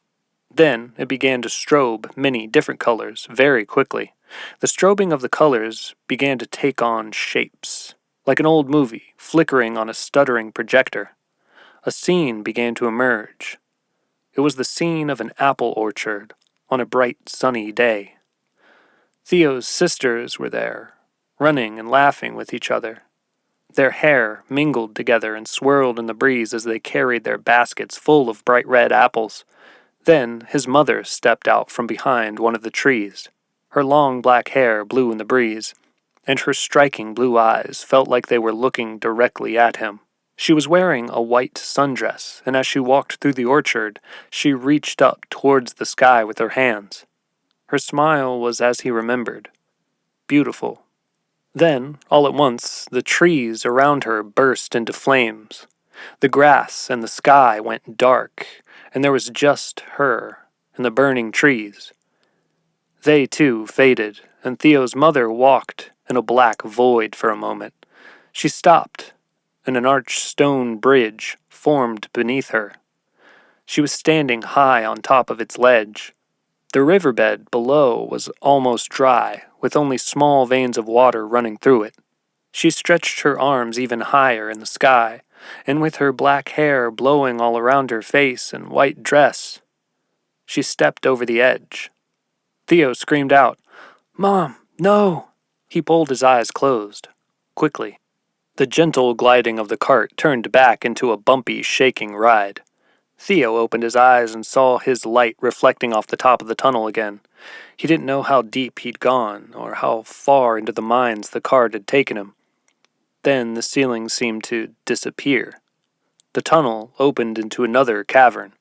Speaker 1: Then it began to strobe many different colors very quickly. The strobing of the colors began to take on shapes, like an old movie flickering on a stuttering projector. A scene began to emerge. It was the scene of an apple orchard on a bright sunny day. Theo's sisters were there, running and laughing with each other. Their hair mingled together and swirled in the breeze as they carried their baskets full of bright red apples. Then his mother stepped out from behind one of the trees. Her long black hair blew in the breeze, and her striking blue eyes felt like they were looking directly at him. She was wearing a white sundress, and as she walked through the orchard, she reached up towards the sky with her hands. Her smile was as he remembered, beautiful. Then, all at once, the trees around her burst into flames. The grass and the sky went dark, and there was just her and the burning trees. They, too, faded, and Theo's mother walked in a black void for a moment. She stopped, and an arched stone bridge formed beneath her. She was standing high on top of its ledge. The riverbed below was almost dry, with only small veins of water running through it. She stretched her arms even higher in the sky, and with her black hair blowing all around her face and white dress, she stepped over the edge. Theo screamed out, "Mom, no!" He pulled his eyes closed, quickly. The gentle gliding of the cart turned back into a bumpy, shaking ride. Theo opened his eyes and saw his light reflecting off the top of the tunnel again. He didn't know how deep he'd gone, or how far into the mines the cart had taken him. Then the ceiling seemed to disappear. The tunnel opened into another cavern.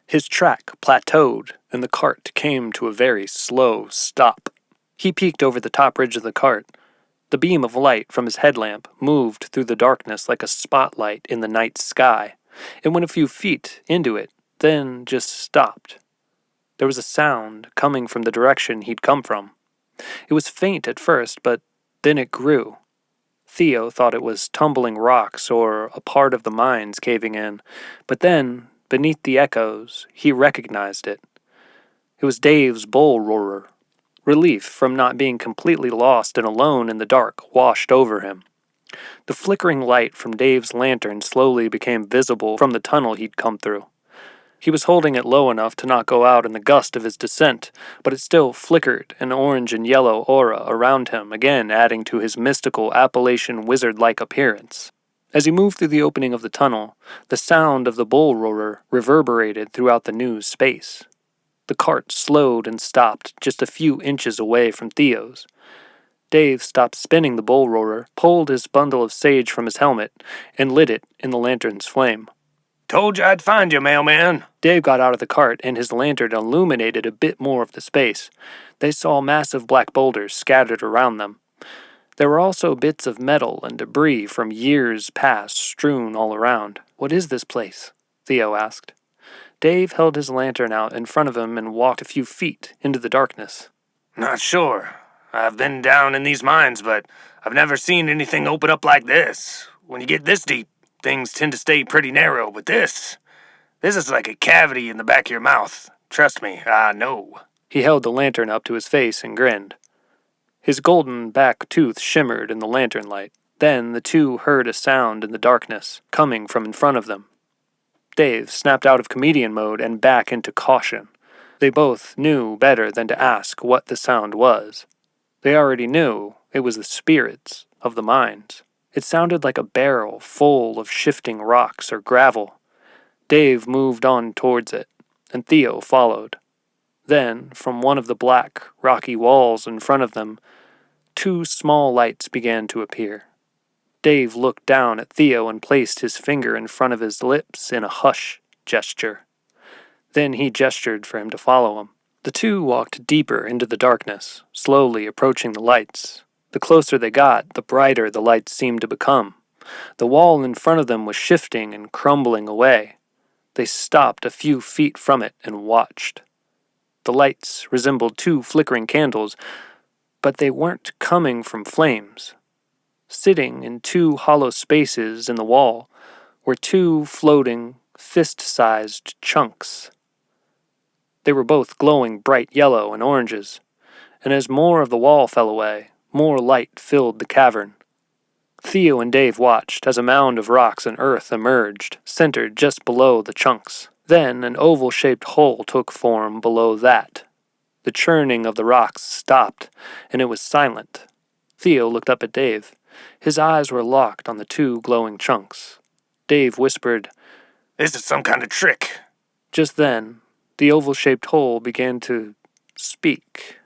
Speaker 1: His track plateaued, and the cart came to a very slow stop. He peeked over the top ridge of the cart. The beam of light from his headlamp moved through the darkness like a spotlight in the night sky. It went a few feet into it, then just stopped. There was a sound coming from the direction he'd come from. It was faint at first, but then it grew. Theo thought it was tumbling rocks or a part of the mines caving in, but then, beneath the echoes, he recognized it. It was Dave's bull roarer. Relief from not being completely lost and alone in the dark washed over him. The flickering light from Dave's lantern slowly became visible from the tunnel he'd come through. He was holding it low enough to not go out in the gust of his descent, but it still flickered an orange and yellow aura around him, again adding to his mystical Appalachian wizard-like appearance. As he moved through the opening of the tunnel, the sound of the bull roarer reverberated throughout the new space. The cart slowed and stopped just a few inches away from Theo's. Dave stopped spinning the bull roarer, pulled his bundle of sage from his helmet, and lit it in the lantern's flame.
Speaker 2: "Told you I'd find you, mailman."
Speaker 1: Dave got out of the cart, and his lantern illuminated a bit more of the space. They saw massive black boulders scattered around them. There were also bits of metal and debris from years past strewn all around. "What is this place?" Theo asked. Dave held his lantern out in front of him and walked a few feet into the darkness.
Speaker 2: "Not sure. I've been down in these mines, but I've never seen anything open up like this. When you get this deep, things tend to stay pretty narrow, but this is like a cavity in the back of your mouth. Trust me, I know."
Speaker 1: He held the lantern up to his face and grinned. His golden back tooth shimmered in the lantern light. Then the two heard a sound in the darkness, coming from in front of them. Dave snapped out of comedian mode and back into caution. They both knew better than to ask what the sound was. They already knew it was the spirits of the mines. It sounded like a barrel full of shifting rocks or gravel. Dave moved on towards it, and Theo followed. Then, from one of the black, rocky walls in front of them, two small lights began to appear. Dave looked down at Theo and placed his finger in front of his lips in a hush gesture. Then he gestured for him to follow him. The two walked deeper into the darkness, slowly approaching the lights. The closer they got, the brighter the lights seemed to become. The wall in front of them was shifting and crumbling away. They stopped a few feet from it and watched. The lights resembled two flickering candles, but they weren't coming from flames. Sitting in two hollow spaces in the wall were two floating, fist-sized chunks. They were both glowing bright yellow and oranges, and as more of the wall fell away, more light filled the cavern. Theo and Dave watched as a mound of rocks and earth emerged, centered just below the chunks. Then an oval-shaped hole took form below that. The churning of the rocks stopped, and it was silent. Theo looked up at Dave. His eyes were locked on the two glowing chunks. Dave whispered,
Speaker 2: "This is some kind of trick."
Speaker 1: Just then, the oval-shaped hole began to speak.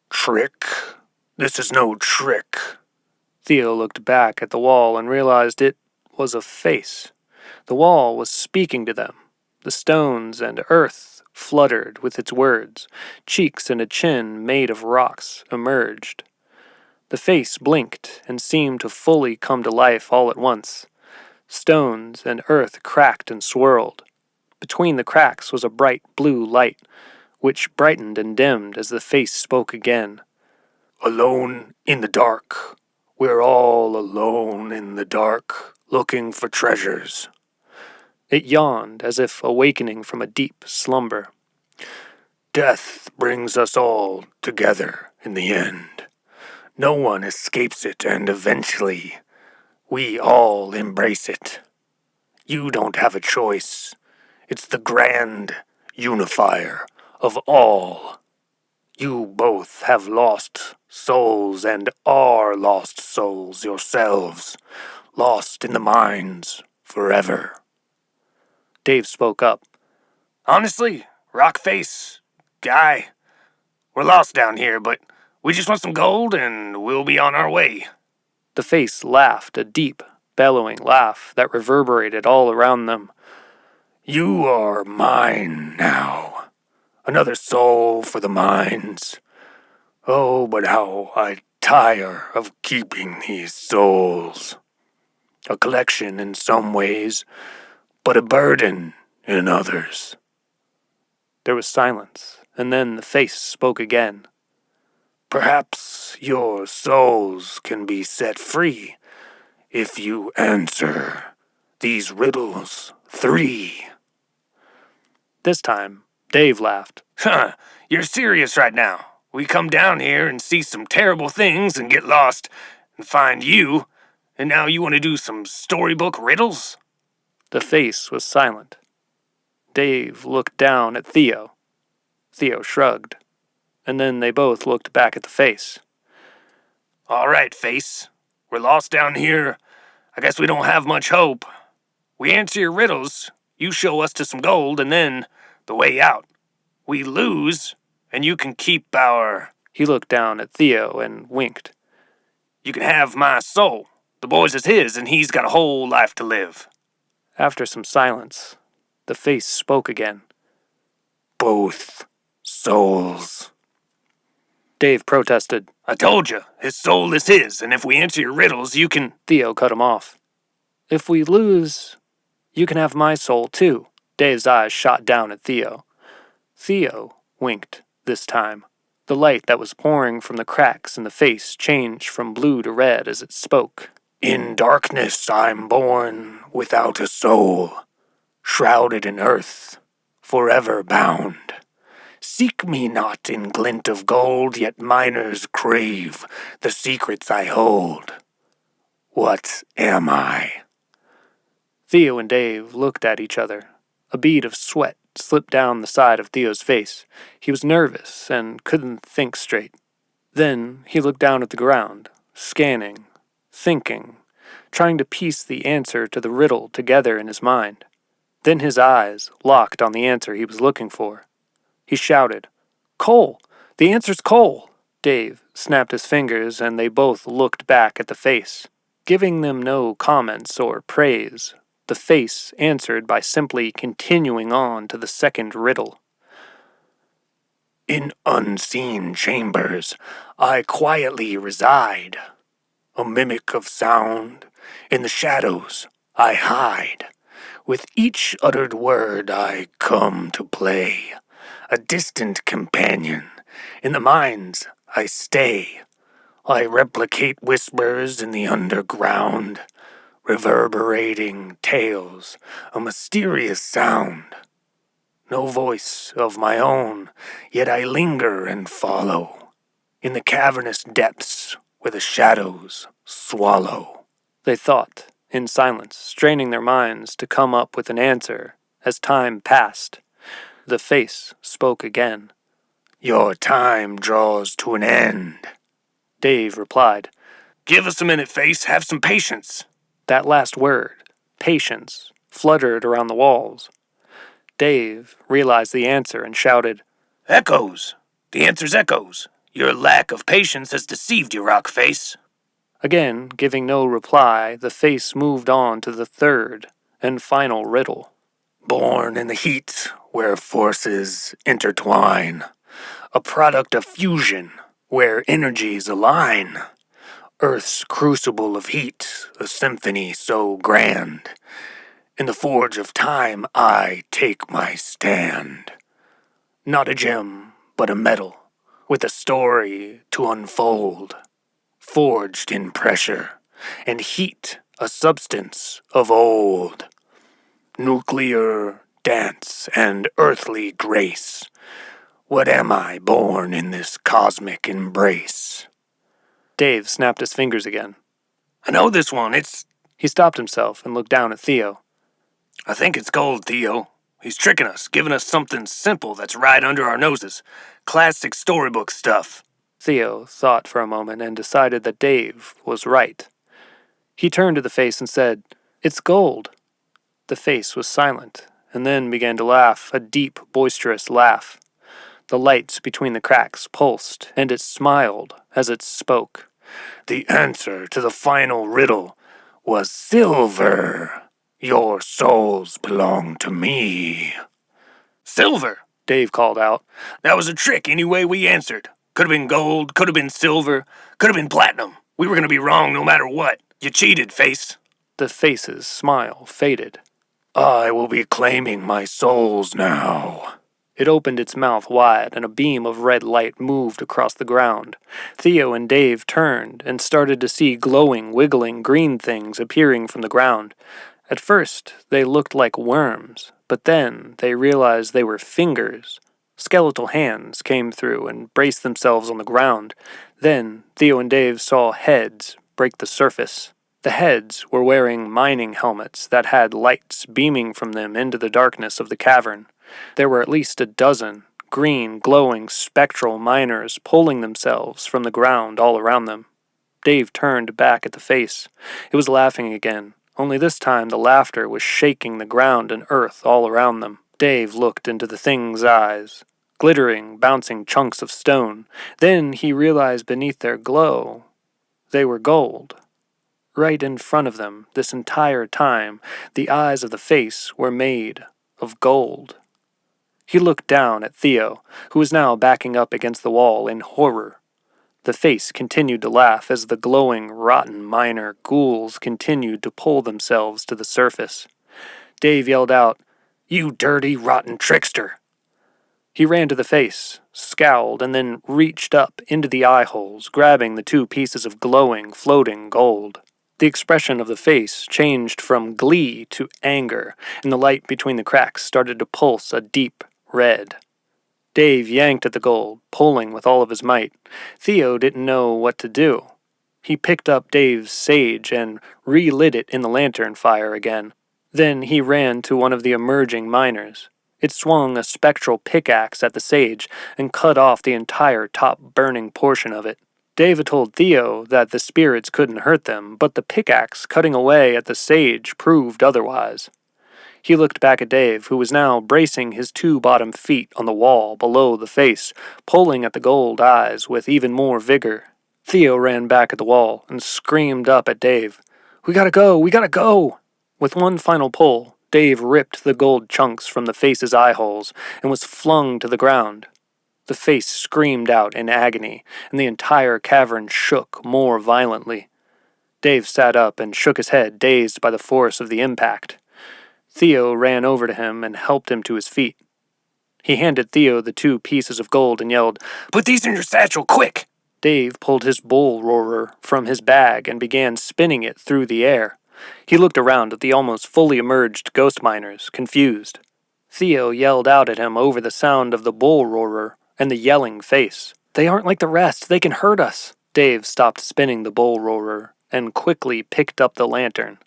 Speaker 2: "Trick? This is no trick."
Speaker 1: Theo looked back at the wall and realized it was a face. The wall was speaking to them. The stones and earth fluttered with its words. Cheeks and a chin made of rocks emerged. The face blinked and seemed to fully come to life all at once. Stones and earth cracked and swirled. Between the cracks was a bright blue light, which brightened and dimmed as the face spoke again.
Speaker 2: "Alone in the dark. We're all alone in the dark, looking for treasures."
Speaker 1: It yawned as if awakening from a deep slumber.
Speaker 2: "Death brings us all together in the end. No one escapes it, and eventually, we all embrace it. You don't have a choice. It's the grand unifier of all. You both have lost souls and are lost souls yourselves, lost in the mines forever.
Speaker 1: Dave spoke up.
Speaker 2: Honestly, Rockface, Guy, we're lost down here, but we just want some gold and we'll be on our way.
Speaker 1: The face laughed, a deep, bellowing laugh that reverberated all around them.
Speaker 2: You are mine now. Another soul for the mines. Oh, but how I tire of keeping these souls. A collection in some ways, but a burden in others.
Speaker 1: There was silence, and then the face spoke again.
Speaker 2: Perhaps your souls can be set free if you answer these riddles 3.
Speaker 1: This time, Dave laughed.
Speaker 2: Huh, you're serious right now. We come down here and see some terrible things and get lost and find you, and now you want to do some storybook riddles?
Speaker 1: The face was silent. Dave looked down at Theo. Theo shrugged, and then they both looked back at the face.
Speaker 2: All right, face. We're lost down here. I guess we don't have much hope. We answer your riddles, you show us to some gold, and then the way out. We lose, and you can keep our...
Speaker 1: He looked down at Theo and winked.
Speaker 2: You can have my soul. The boy's is his, and he's got a whole life to live.
Speaker 1: After some silence, the face spoke again.
Speaker 2: Both souls.
Speaker 1: Dave protested.
Speaker 2: I told you, his soul is his, and if we answer your riddles, you can...
Speaker 1: Theo cut him off. If we lose, you can have my soul too. Dave's eyes shot down at Theo. Theo winked this time. The light that was pouring from the cracks in the face changed from blue to red as it spoke.
Speaker 2: In darkness I'm born without a soul, shrouded in earth, forever bound. Seek me not in glint of gold, yet miners crave the secrets I hold. What am I?
Speaker 1: Theo and Dave looked at each other. A bead of sweat slipped down the side of Theo's face. He was nervous and couldn't think straight. Then he looked down at the ground, scanning, thinking, trying to piece the answer to the riddle together in his mind. Then his eyes locked on the answer he was looking for. He shouted, "Coal! The answer's coal!" Dave snapped his fingers and they both looked back at the face. Giving them no comments or praise, the face answered by simply continuing on to the second riddle.
Speaker 2: In unseen chambers I quietly reside. A mimic of sound, in the shadows I hide. With each uttered word I come to play. A distant companion, in the mines I stay. I replicate whispers in the underground, reverberating tales, a mysterious sound. No voice of my own, yet I linger and follow, in the cavernous depths where the shadows swallow.
Speaker 1: They thought, in silence, straining their minds to come up with an answer. As time passed, the face spoke again.
Speaker 2: Your time draws to an end.
Speaker 1: Dave replied,
Speaker 2: Give us a minute, face. Have some patience.
Speaker 1: That last word, patience, fluttered around the walls. Dave realized the answer and shouted,
Speaker 2: Echoes. The answer's echoes. Your lack of patience has deceived you, Rockface.
Speaker 1: Again, giving no reply, the face moved on to the third and final riddle.
Speaker 2: Born in the heat where forces intertwine. A product of fusion where energies align. Earth's crucible of heat, a symphony so grand. In the forge of time I take my stand. Not a gem, but a metal, with a story to unfold. Forged in pressure, and heat a substance of old. Nuclear dance and earthly grace. What am I born in this cosmic embrace?
Speaker 1: Dave snapped his fingers again.
Speaker 2: I know this one,
Speaker 1: He stopped himself and looked down at Theo.
Speaker 2: I think it's gold, Theo. He's tricking us, giving us something simple that's right under our noses. Classic storybook stuff.
Speaker 1: Theo thought for a moment and decided that Dave was right. He turned to the face and said, "It's gold." The face was silent, and then began to laugh, a deep, boisterous laugh. The lights between the cracks pulsed, and it smiled as it spoke.
Speaker 2: The answer to the final riddle was silver. Your souls belong to me. Silver, Dave called out. That was a trick any way we answered. Could have been gold, could have been silver, could have been platinum. We were going to be wrong no matter what. You cheated, face.
Speaker 1: The face's smile faded.
Speaker 2: I will be claiming my souls now.
Speaker 1: It opened its mouth wide, and a beam of red light moved across the ground. Theo and Dave turned and started to see glowing, wiggling green things appearing from the ground. At first, they looked like worms, but then they realized they were fingers. Skeletal hands came through and braced themselves on the ground. Then Theo and Dave saw heads break the surface. The heads were wearing mining helmets that had lights beaming from them into the darkness of the cavern. There were at least a dozen green, glowing, spectral miners pulling themselves from the ground all around them. Dave turned back at the face. It was laughing again, only this time the laughter was shaking the ground and earth all around them. Dave looked into the thing's eyes, glittering, bouncing chunks of stone. Then he realized beneath their glow, they were gold. Right in front of them, this entire time, the eyes of the face were made of gold. He looked down at Theo, who was now backing up against the wall in horror. The face continued to laugh as the glowing, rotten miner ghouls continued to pull themselves to the surface. Dave yelled out, "You dirty, rotten trickster!" He ran to the face, scowled, and then reached up into the eye holes, grabbing the two pieces of glowing, floating gold. The expression of the face changed from glee to anger, and the light between the cracks started to pulse a deep red. Dave yanked at the gold, pulling with all of his might. Theo didn't know what to do. He picked up Dave's sage and relit it in the lantern fire again. Then he ran to one of the emerging miners. It swung a spectral pickaxe at the sage and cut off the entire top burning portion of it. Dave had told Theo that the spirits couldn't hurt them, but the pickaxe cutting away at the sage proved otherwise. He looked back at Dave, who was now bracing his two bottom feet on the wall below the face, pulling at the gold eyes with even more vigor. Theo ran back at the wall and screamed up at Dave, "We gotta go! We gotta go!" With one final pull, Dave ripped the gold chunks from the face's eye holes and was flung to the ground. The face screamed out in agony, and the entire cavern shook more violently. Dave sat up and shook his head, dazed by the force of the impact. Theo ran over to him and helped him to his feet. He handed Theo the two pieces of gold and yelled, "Put these in your satchel, quick!" Dave pulled his bull roarer from his bag and began spinning it through the air. He looked around at the almost fully emerged ghost miners, confused. Theo yelled out at him over the sound of the bull roarer and the yelling face. "They aren't like the rest. They can hurt us." Dave stopped spinning the bull roarer and quickly picked up the lantern.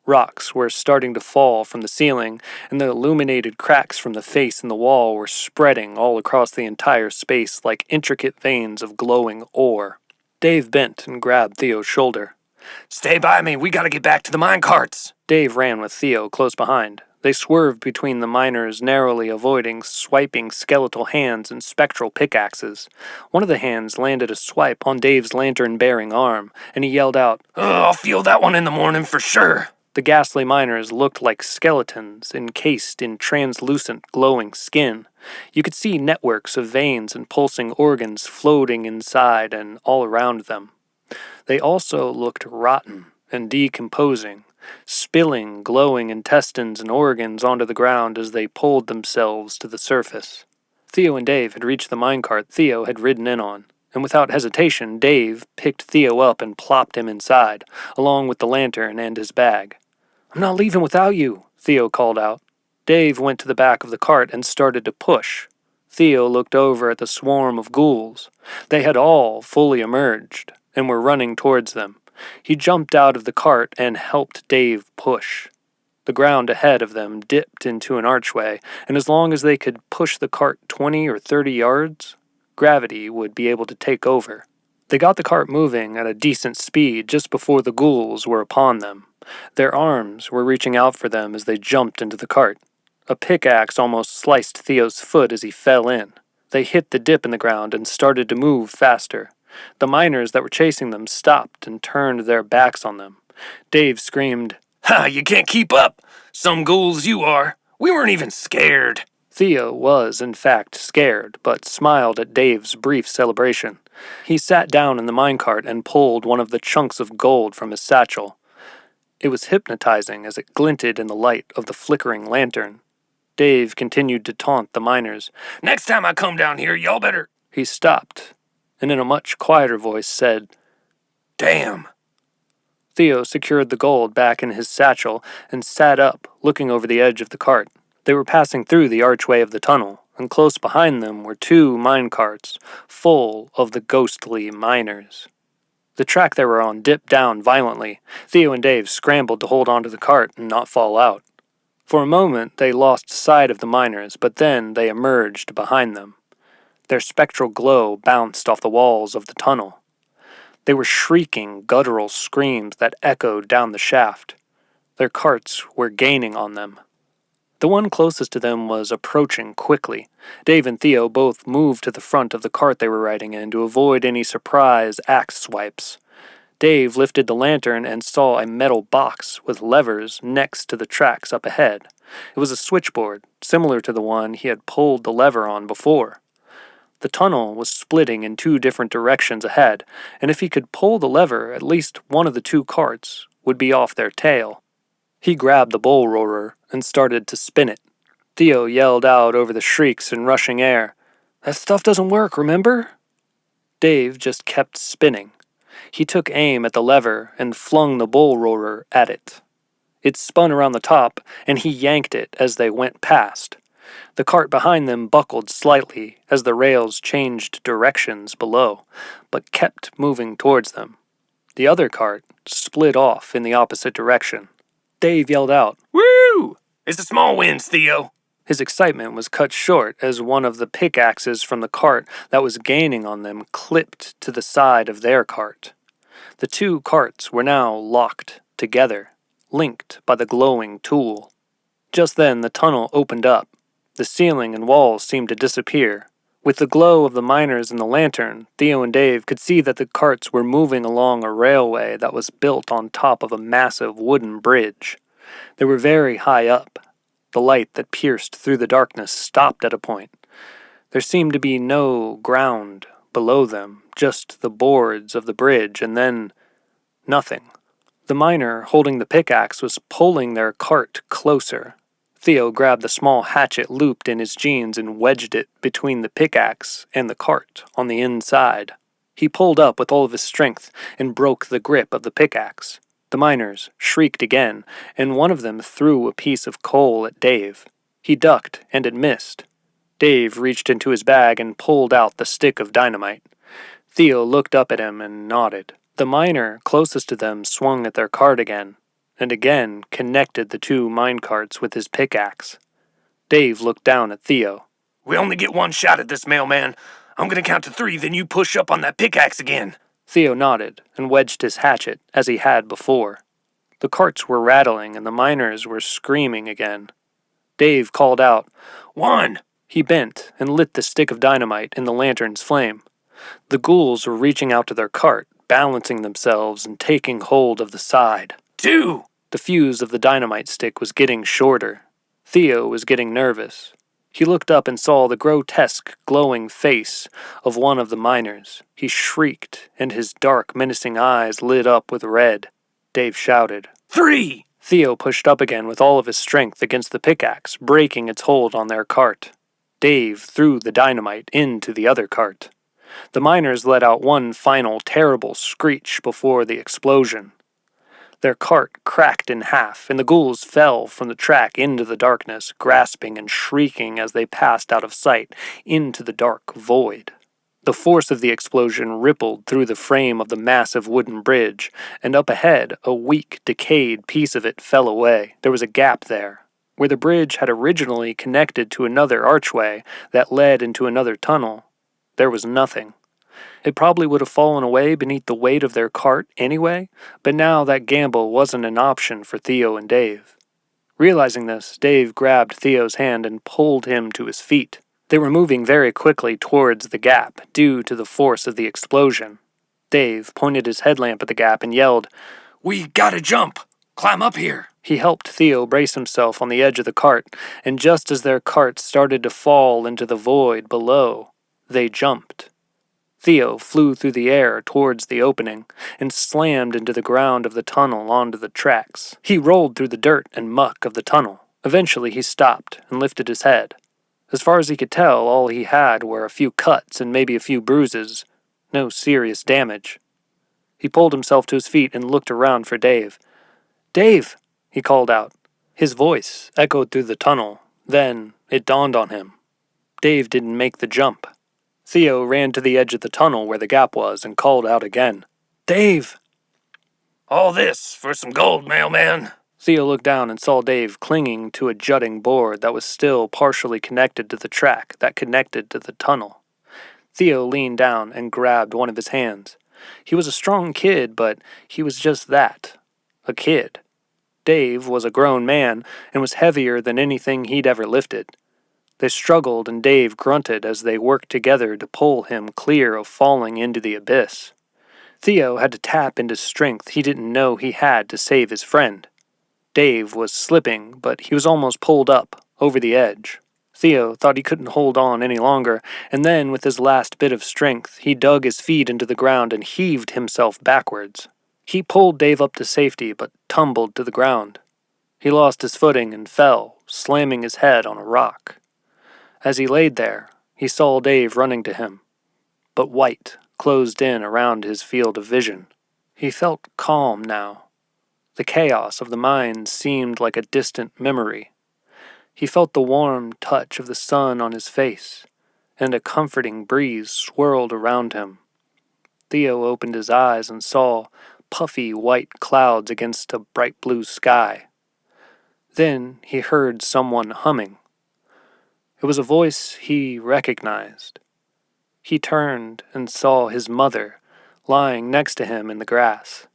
Speaker 1: Rocks were starting to fall from the ceiling, and the illuminated cracks from the face in the wall were spreading all across the entire space like intricate veins of glowing ore. Dave bent and grabbed Theo's shoulder. "Stay by me, we gotta get back to the mine carts." Dave ran with Theo close behind. They swerved between the miners, narrowly avoiding swiping skeletal hands and spectral pickaxes. One of the hands landed a swipe on Dave's lantern-bearing arm, and he yelled out, I'll feel that one in the morning for sure." The ghastly miners looked like skeletons encased in translucent, glowing skin. You could see networks of veins and pulsing organs floating inside and all around them. They also looked rotten and decomposing, spilling glowing intestines and organs onto the ground as they pulled themselves to the surface. Theo and Dave had reached the minecart Theo had ridden in on, and without hesitation, Dave picked Theo up and plopped him inside, along with the lantern and his bag. "I'm not leaving without you," Theo called out. Dave went to the back of the cart and started to push. Theo looked over at the swarm of ghouls. They had all fully emerged and were running towards them. He jumped out of the cart and helped Dave push. The ground ahead of them dipped into an archway, and as long as they could push the cart 20 or 30 yards, gravity would be able to take over. They got the cart moving at a decent speed just before the ghouls were upon them. Their arms were reaching out for them as they jumped into the cart. A pickaxe almost sliced Theo's foot as he fell in. They hit the dip in the ground and started to move faster. The miners that were chasing them stopped and turned their backs on them. Dave screamed,
Speaker 2: "Ha, you can't keep up! Some ghouls you are! We weren't even scared!"
Speaker 1: Theo was, in fact, scared, but smiled at Dave's brief celebration. He sat down in the minecart and pulled one of the chunks of gold from his satchel. It was hypnotizing as it glinted in the light of the flickering lantern. Dave continued to taunt the miners.
Speaker 2: "Next time I come down here, y'all better—"
Speaker 1: He stopped, and in a much quieter voice said,
Speaker 2: "Damn."
Speaker 1: Theo secured the gold back in his satchel and sat up, looking over the edge of the cart. They were passing through the archway of the tunnel, and close behind them were 2 minecarts, full of the ghostly miners. The track they were on dipped down violently. Theo and Dave scrambled to hold onto the cart and not fall out. For a moment they lost sight of the miners, but then they emerged behind them. Their spectral glow bounced off the walls of the tunnel. They were shrieking guttural screams that echoed down the shaft. Their carts were gaining on them. The one closest to them was approaching quickly. Dave and Theo both moved to the front of the cart they were riding in to avoid any surprise axe swipes. Dave lifted the lantern and saw a metal box with levers next to the tracks up ahead. It was a switchboard, similar to the one he had pulled the lever on before. The tunnel was splitting in 2 different directions ahead, and if he could pull the lever, at least one of the 2 carts would be off their tail. He grabbed the bowl roller and started to spin it. Theo yelled out over the shrieks and rushing air, "That stuff doesn't work, remember?" Dave just kept spinning. He took aim at the lever and flung the bowl roller at it. It spun around the top, and he yanked it as they went past. The cart behind them buckled slightly as the rails changed directions below, but kept moving towards them. The other cart split off in the opposite direction. Dave yelled out,
Speaker 2: "Woo! It's the small wins, Theo."
Speaker 1: His excitement was cut short as one of the pickaxes from the cart that was gaining on them clipped to the side of their cart. The 2 carts were now locked together, linked by the glowing tool. Just then the tunnel opened up. The ceiling and walls seemed to disappear. With the glow of the miners and the lantern, Theo and Dave could see that the carts were moving along a railway that was built on top of a massive wooden bridge. They were very high up. The light that pierced through the darkness stopped at a point. There seemed to be no ground below them, just the boards of the bridge, and then nothing. The miner holding the pickaxe was pulling their cart closer. Theo grabbed the small hatchet looped in his jeans and wedged it between the pickaxe and the cart on the inside. He pulled up with all of his strength and broke the grip of the pickaxe. The miners shrieked again, and one of them threw a piece of coal at Dave. He ducked, and it missed. Dave reached into his bag and pulled out the stick of dynamite. Theo looked up at him and nodded. The miner closest to them swung at their cart again, and again connected the 2 minecarts with his pickaxe. Dave looked down at Theo.
Speaker 2: "We only get 1 shot at this, mailman. I'm gonna count to 3, then you push up on that pickaxe again."
Speaker 1: Theo nodded and wedged his hatchet as he had before. The carts were rattling and the miners were screaming again. Dave called out,
Speaker 2: "1!"
Speaker 1: He bent and lit the stick of dynamite in the lantern's flame. The ghouls were reaching out to their cart, balancing themselves and taking hold of the side.
Speaker 2: 2!
Speaker 1: The fuse of the dynamite stick was getting shorter. Theo was getting nervous. He looked up and saw the grotesque, glowing face of one of the miners. He shrieked, and his dark, menacing eyes lit up with red. Dave shouted,
Speaker 2: 3!
Speaker 1: Theo pushed up again with all of his strength against the pickaxe, breaking its hold on their cart. Dave threw the dynamite into the other cart. The miners let out one final terrible screech before the explosion. Their cart cracked in half, and the ghouls fell from the track into the darkness, grasping and shrieking as they passed out of sight into the dark void. The force of the explosion rippled through the frame of the massive wooden bridge, and up ahead, a weak, decayed piece of it fell away. There was a gap there, where the bridge had originally connected to another archway that led into another tunnel. There was nothing. It probably would have fallen away beneath the weight of their cart anyway, but now that gamble wasn't an option for Theo and Dave. Realizing this, Dave grabbed Theo's hand and pulled him to his feet. They were moving very quickly towards the gap, due to the force of the explosion. Dave pointed his headlamp at the gap and yelled,
Speaker 2: "We gotta jump! Climb up here!"
Speaker 1: He helped Theo brace himself on the edge of the cart, and just as their cart started to fall into the void below, they jumped. Theo flew through the air towards the opening and slammed into the ground of the tunnel onto the tracks. He rolled through the dirt and muck of the tunnel. Eventually he stopped and lifted his head. As far as he could tell, all he had were a few cuts and maybe a few bruises. No serious damage. He pulled himself to his feet and looked around for Dave. "Dave!" he called out. His voice echoed through the tunnel. Then it dawned on him. Dave didn't make the jump. Theo ran to the edge of the tunnel where the gap was and called out again. "Dave!"
Speaker 2: "All this for some gold, mailman."
Speaker 1: Theo looked down and saw Dave clinging to a jutting board that was still partially connected to the track that connected to the tunnel. Theo leaned down and grabbed one of his hands. He was a strong kid, but he was just that, a kid. Dave was a grown man and was heavier than anything he'd ever lifted. They struggled and Dave grunted as they worked together to pull him clear of falling into the abyss. Theo had to tap into strength he didn't know he had to save his friend. Dave was slipping, but he was almost pulled up, over the edge. Theo thought he couldn't hold on any longer, and then with his last bit of strength, he dug his feet into the ground and heaved himself backwards. He pulled Dave up to safety, but tumbled to the ground. He lost his footing and fell, slamming his head on a rock. As he laid there, he saw Dave running to him, but white closed in around his field of vision. He felt calm now. The chaos of the mines seemed like a distant memory. He felt the warm touch of the sun on his face, and a comforting breeze swirled around him. Theo opened his eyes and saw puffy white clouds against a bright blue sky. Then he heard someone humming. It was a voice he recognized. He turned and saw his mother lying next to him in the grass.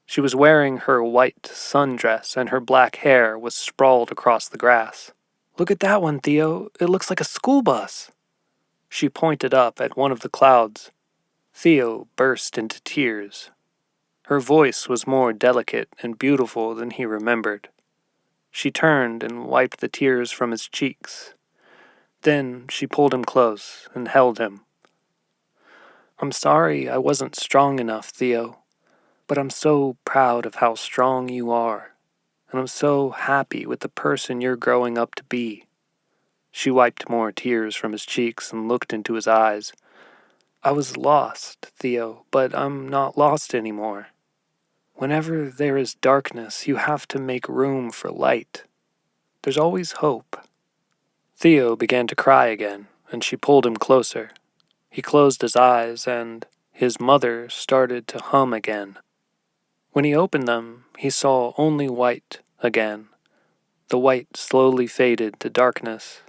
Speaker 1: She was wearing her white sundress and her black hair was sprawled across the grass. "Look at that one, Theo. It looks like a school bus." She pointed up at one of the clouds. Theo burst into tears. Her voice was more delicate and beautiful than he remembered. She turned and wiped the tears from his cheeks. Then she pulled him close and held him. "I'm sorry I wasn't strong enough, Theo, but I'm so proud of how strong you are, and I'm so happy with the person you're growing up to be." She wiped more tears from his cheeks and looked into his eyes. "I was lost, Theo, but I'm not lost anymore. Whenever there is darkness, you have to make room for light. There's always hope." Theo began to cry again, and she pulled him closer. He closed his eyes, and his mother started to hum again. When he opened them, he saw only white again. The white slowly faded to darkness.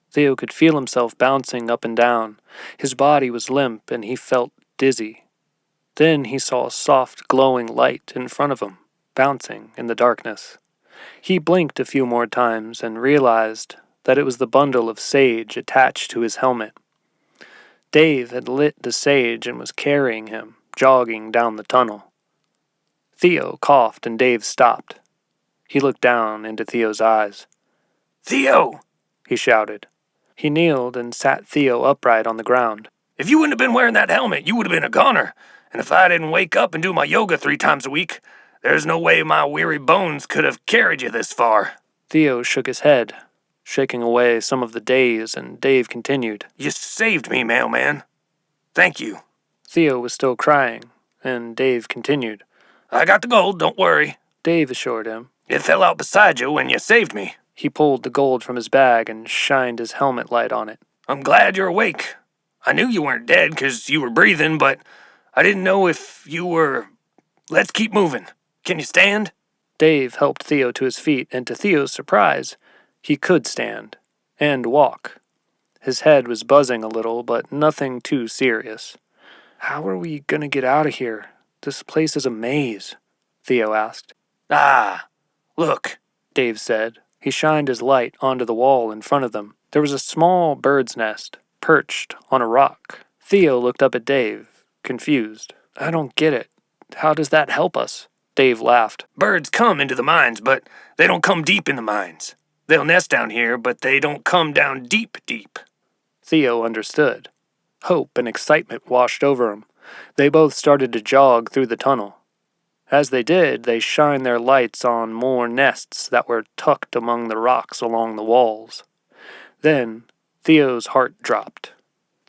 Speaker 1: Theo could feel himself bouncing up and down. His body was limp, and he felt dizzy. Then he saw a soft, glowing light in front of him, bouncing in the darkness. He blinked a few more times and realized that it was the bundle of sage attached to his helmet. Dave had lit the sage and was carrying him, jogging down the tunnel. Theo coughed and Dave stopped. He looked down into Theo's eyes.
Speaker 2: "Theo!"
Speaker 1: he shouted. He kneeled and sat Theo upright on the ground.
Speaker 2: "If you wouldn't have been wearing that helmet, you would have been a goner. And if I didn't wake up and do my yoga 3 times a week, there's no way my weary bones could have carried you this far."
Speaker 1: Theo shook his head, shaking away some of the daze, and Dave continued.
Speaker 2: "You saved me, mailman. Thank you."
Speaker 1: Theo was still crying, and Dave continued.
Speaker 2: "I got the gold, don't worry."
Speaker 1: Dave assured him.
Speaker 2: "It fell out beside you when you saved me."
Speaker 1: He pulled the gold from his bag and shined his helmet light on it.
Speaker 2: "I'm glad you're awake. I knew you weren't dead because you were breathing, but I didn't know if you were... Let's keep moving. Can you stand?"
Speaker 1: Dave helped Theo to his feet, and to Theo's surprise, he could stand and walk. His head was buzzing a little, but nothing too serious. "How are we gonna get out of here? This place is a maze," Theo asked.
Speaker 2: "Ah, look,"
Speaker 1: Dave said. He shined his light onto the wall in front of them. There was a small bird's nest, perched on a rock. Theo looked up at Dave, confused. "I don't get it. How does that help us?" Dave laughed.
Speaker 2: "Birds come into the mines, but they don't come deep in the mines. They'll nest down here, but they don't come down deep, deep."
Speaker 1: Theo understood. Hope and excitement washed over him. They both started to jog through the tunnel. As they did, they shined their lights on more nests that were tucked among the rocks along the walls. Then, Theo's heart dropped.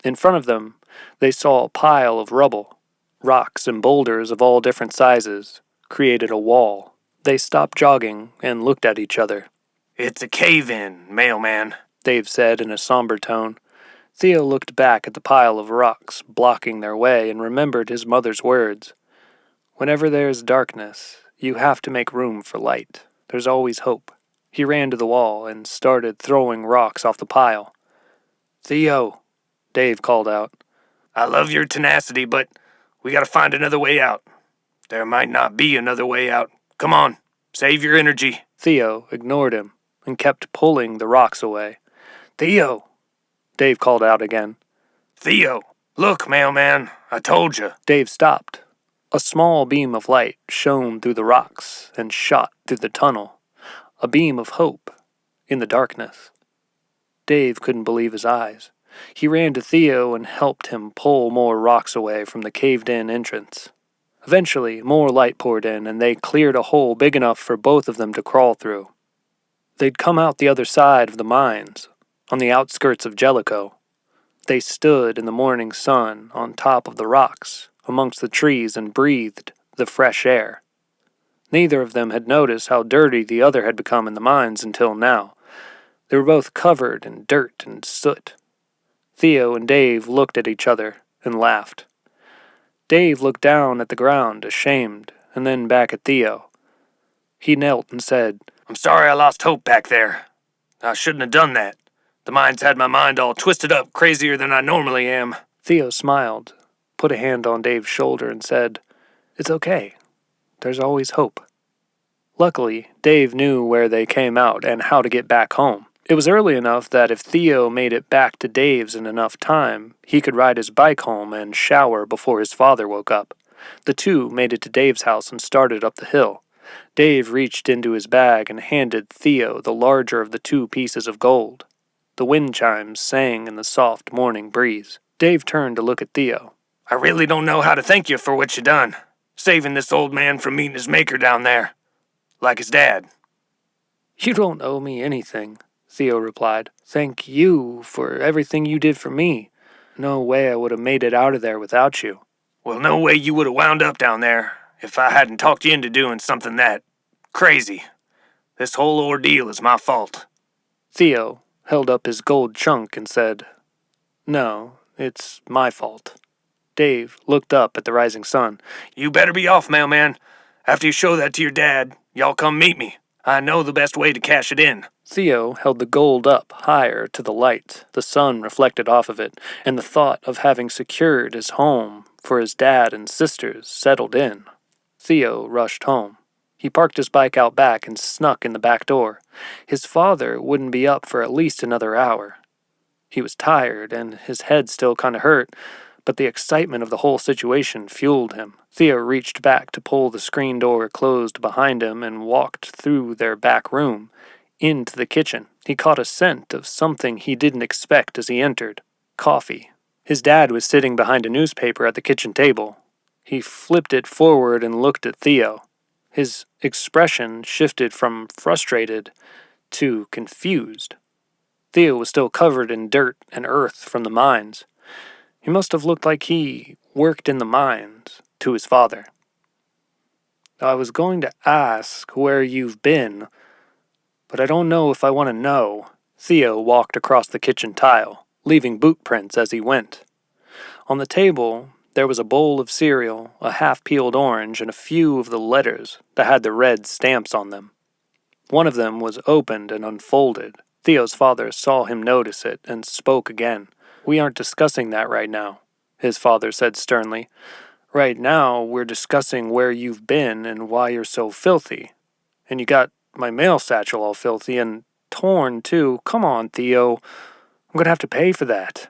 Speaker 1: In front of them, they saw a pile of rubble. Rocks and boulders of all different sizes created a wall. They stopped jogging and looked at each other.
Speaker 2: "It's a cave-in, mailman,"
Speaker 1: Dave said in a somber tone. Theo looked back at the pile of rocks blocking their way and remembered his mother's words. "Whenever there's darkness, you have to make room for light. There's always hope." He ran to the wall and started throwing rocks off the pile. "Theo," Dave called out.
Speaker 2: "I love your tenacity, but we gotta find another way out. There might not be another way out. Come on, save your energy."
Speaker 1: Theo ignored him and kept pulling the rocks away. "Theo," Dave called out again.
Speaker 2: "Theo, look, mailman, I told you."
Speaker 1: Dave stopped. A small beam of light shone through the rocks and shot through the tunnel. A beam of hope in the darkness. Dave couldn't believe his eyes. He ran to Theo and helped him pull more rocks away from the caved-in entrance. Eventually, more light poured in, and they cleared a hole big enough for both of them to crawl through. They'd come out the other side of the mines, on the outskirts of Jellico. They stood in the morning sun on top of the rocks, amongst the trees, and breathed the fresh air. Neither of them had noticed how dirty the other had become in the mines until now. They were both covered in dirt and soot. Theo and Dave looked at each other and laughed. Dave looked down at the ground, ashamed, and then back at Theo. He knelt and said,
Speaker 2: "I'm sorry I lost hope back there. I shouldn't have done that. The mines had my mind all twisted up, crazier than I normally am."
Speaker 1: Theo smiled, put a hand on Dave's shoulder, and said, "It's okay. There's always hope." Luckily, Dave knew where they came out and how to get back home. It was early enough that if Theo made it back to Dave's in enough time, he could ride his bike home and shower before his father woke up. The two made it to Dave's house and started up the hill. Dave reached into his bag and handed Theo the larger of the two pieces of gold. The wind chimes sang in the soft morning breeze. Dave turned to look at Theo.
Speaker 2: "I really don't know how to thank you for what you done, saving this old man from meeting his maker down there, like his dad."
Speaker 1: "You don't owe me anything," Theo replied. "Thank you for everything you did for me. No way I would have made it out of there without you."
Speaker 2: "Well, no way you would have wound up down there if I hadn't talked you into doing something that crazy. This whole ordeal is my fault."
Speaker 1: Theo held up his gold chunk and said, "No, it's my fault." Dave looked up at the rising sun.
Speaker 2: "You better be off, mailman. After you show that to your dad, y'all come meet me. I know the best way to cash it in."
Speaker 1: Theo held the gold up higher to the light. The sun reflected off of it, and the thought of having secured his home for his dad and sisters settled in. Theo rushed home. He parked his bike out back and snuck in the back door. His father wouldn't be up for at least another hour. He was tired, and his head still kind of hurt, but the excitement of the whole situation fueled him. Theo reached back to pull the screen door closed behind him and walked through their back room, into the kitchen. He caught a scent of something he didn't expect as he entered. Coffee. His dad was sitting behind a newspaper at the kitchen table. He flipped it forward and looked at Theo. His expression shifted from frustrated to confused. Theo was still covered in dirt and earth from the mines. He must have looked like he worked in the mines to his father. "I was going to ask where you've been, but I don't know if I want to know." Theo walked across the kitchen tile, leaving boot prints as he went. On the table, there was a bowl of cereal, a half-peeled orange, and a few of the letters that had the red stamps on them. One of them was opened and unfolded. Theo's father saw him notice it and spoke again. "We aren't discussing that right now," his father said sternly. "Right now, we're discussing where you've been and why you're so filthy. And you got my mail satchel all filthy and torn, too. Come on, Theo. I'm going to have to pay for that."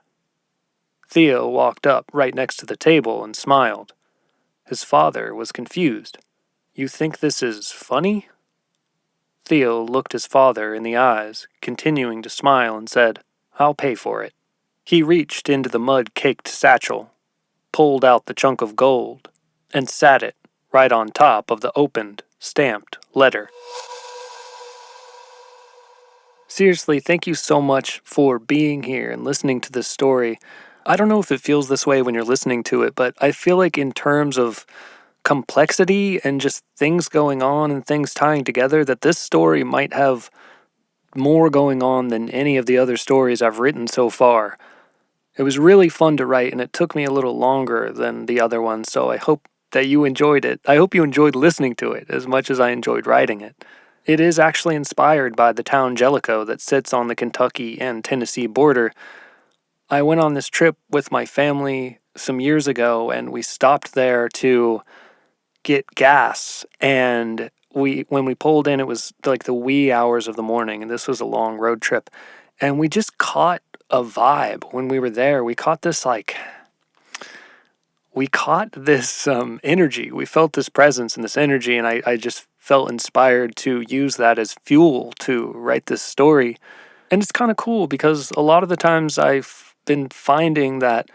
Speaker 1: Theo walked up right next to the table and smiled. His father was confused. "You think this is funny?" Theo looked his father in the eyes, continuing to smile, and said, "I'll pay for it." He reached into the mud-caked satchel, pulled out the chunk of gold, and sat it right on top of the opened, stamped letter. Seriously, thank you so much for being here and listening to this story. I don't know if it feels this way when you're listening to it, but I feel like in terms of complexity and just things going on and things tying together, that this story might have more going on than any of the other stories I've written so far. It was really fun to write, and it took me a little longer than the other ones, so I hope that you enjoyed it. I hope you enjoyed listening to it as much as I enjoyed writing it. It is actually inspired by the town Jellico that sits on the Kentucky and Tennessee border. I went on this trip with my family some years ago, and we stopped there to get gas, and when we pulled in, it was like the wee hours of the morning, and this was a long road trip, and we just caught a vibe when we were there. We caught this energy. We felt this presence and this energy, and I just felt inspired to use that as fuel to write this story. And it's kind of cool because a lot of the times I've been finding that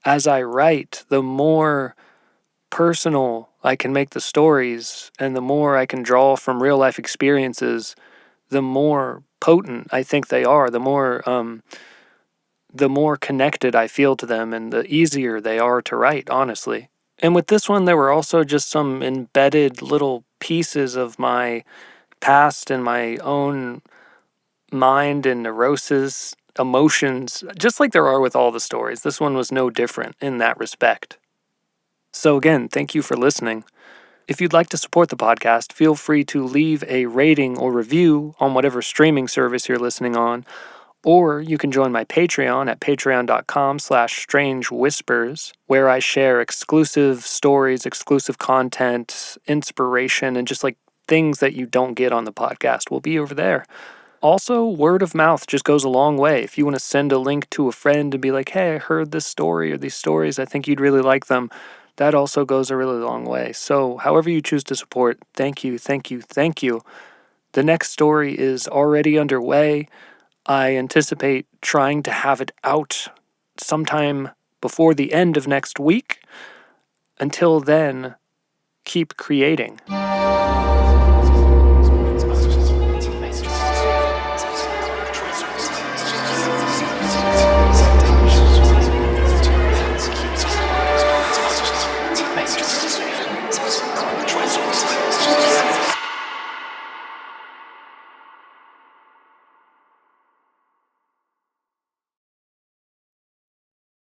Speaker 1: as I write, the more personal I can make the stories and the more I can draw from real life experiences, the more potent I think they are, the more connected I feel to them and the easier they are to write, honestly. And with this one, there were also just some embedded little pieces of my past and my own mind and neuroses, emotions, just like there are with all the stories. This one was no different in that respect. So again, thank you for listening. If you'd like to support the podcast, feel free to leave a rating or review on whatever streaming service you're listening on, or you can join my Patreon at patreon.com/strangewhispers, where I share exclusive stories, exclusive content, inspiration, and just like things that you don't get on the podcast will be over there. Also, word of mouth just goes a long way. If you want to send a link to a friend and be like, "Hey, I heard this story or these stories, I think you'd really like them," that also goes a really long way. So, however you choose to support, thank you, thank you, thank you. The next story is already underway. I anticipate trying to have it out sometime before the end of next week. Until then, keep creating.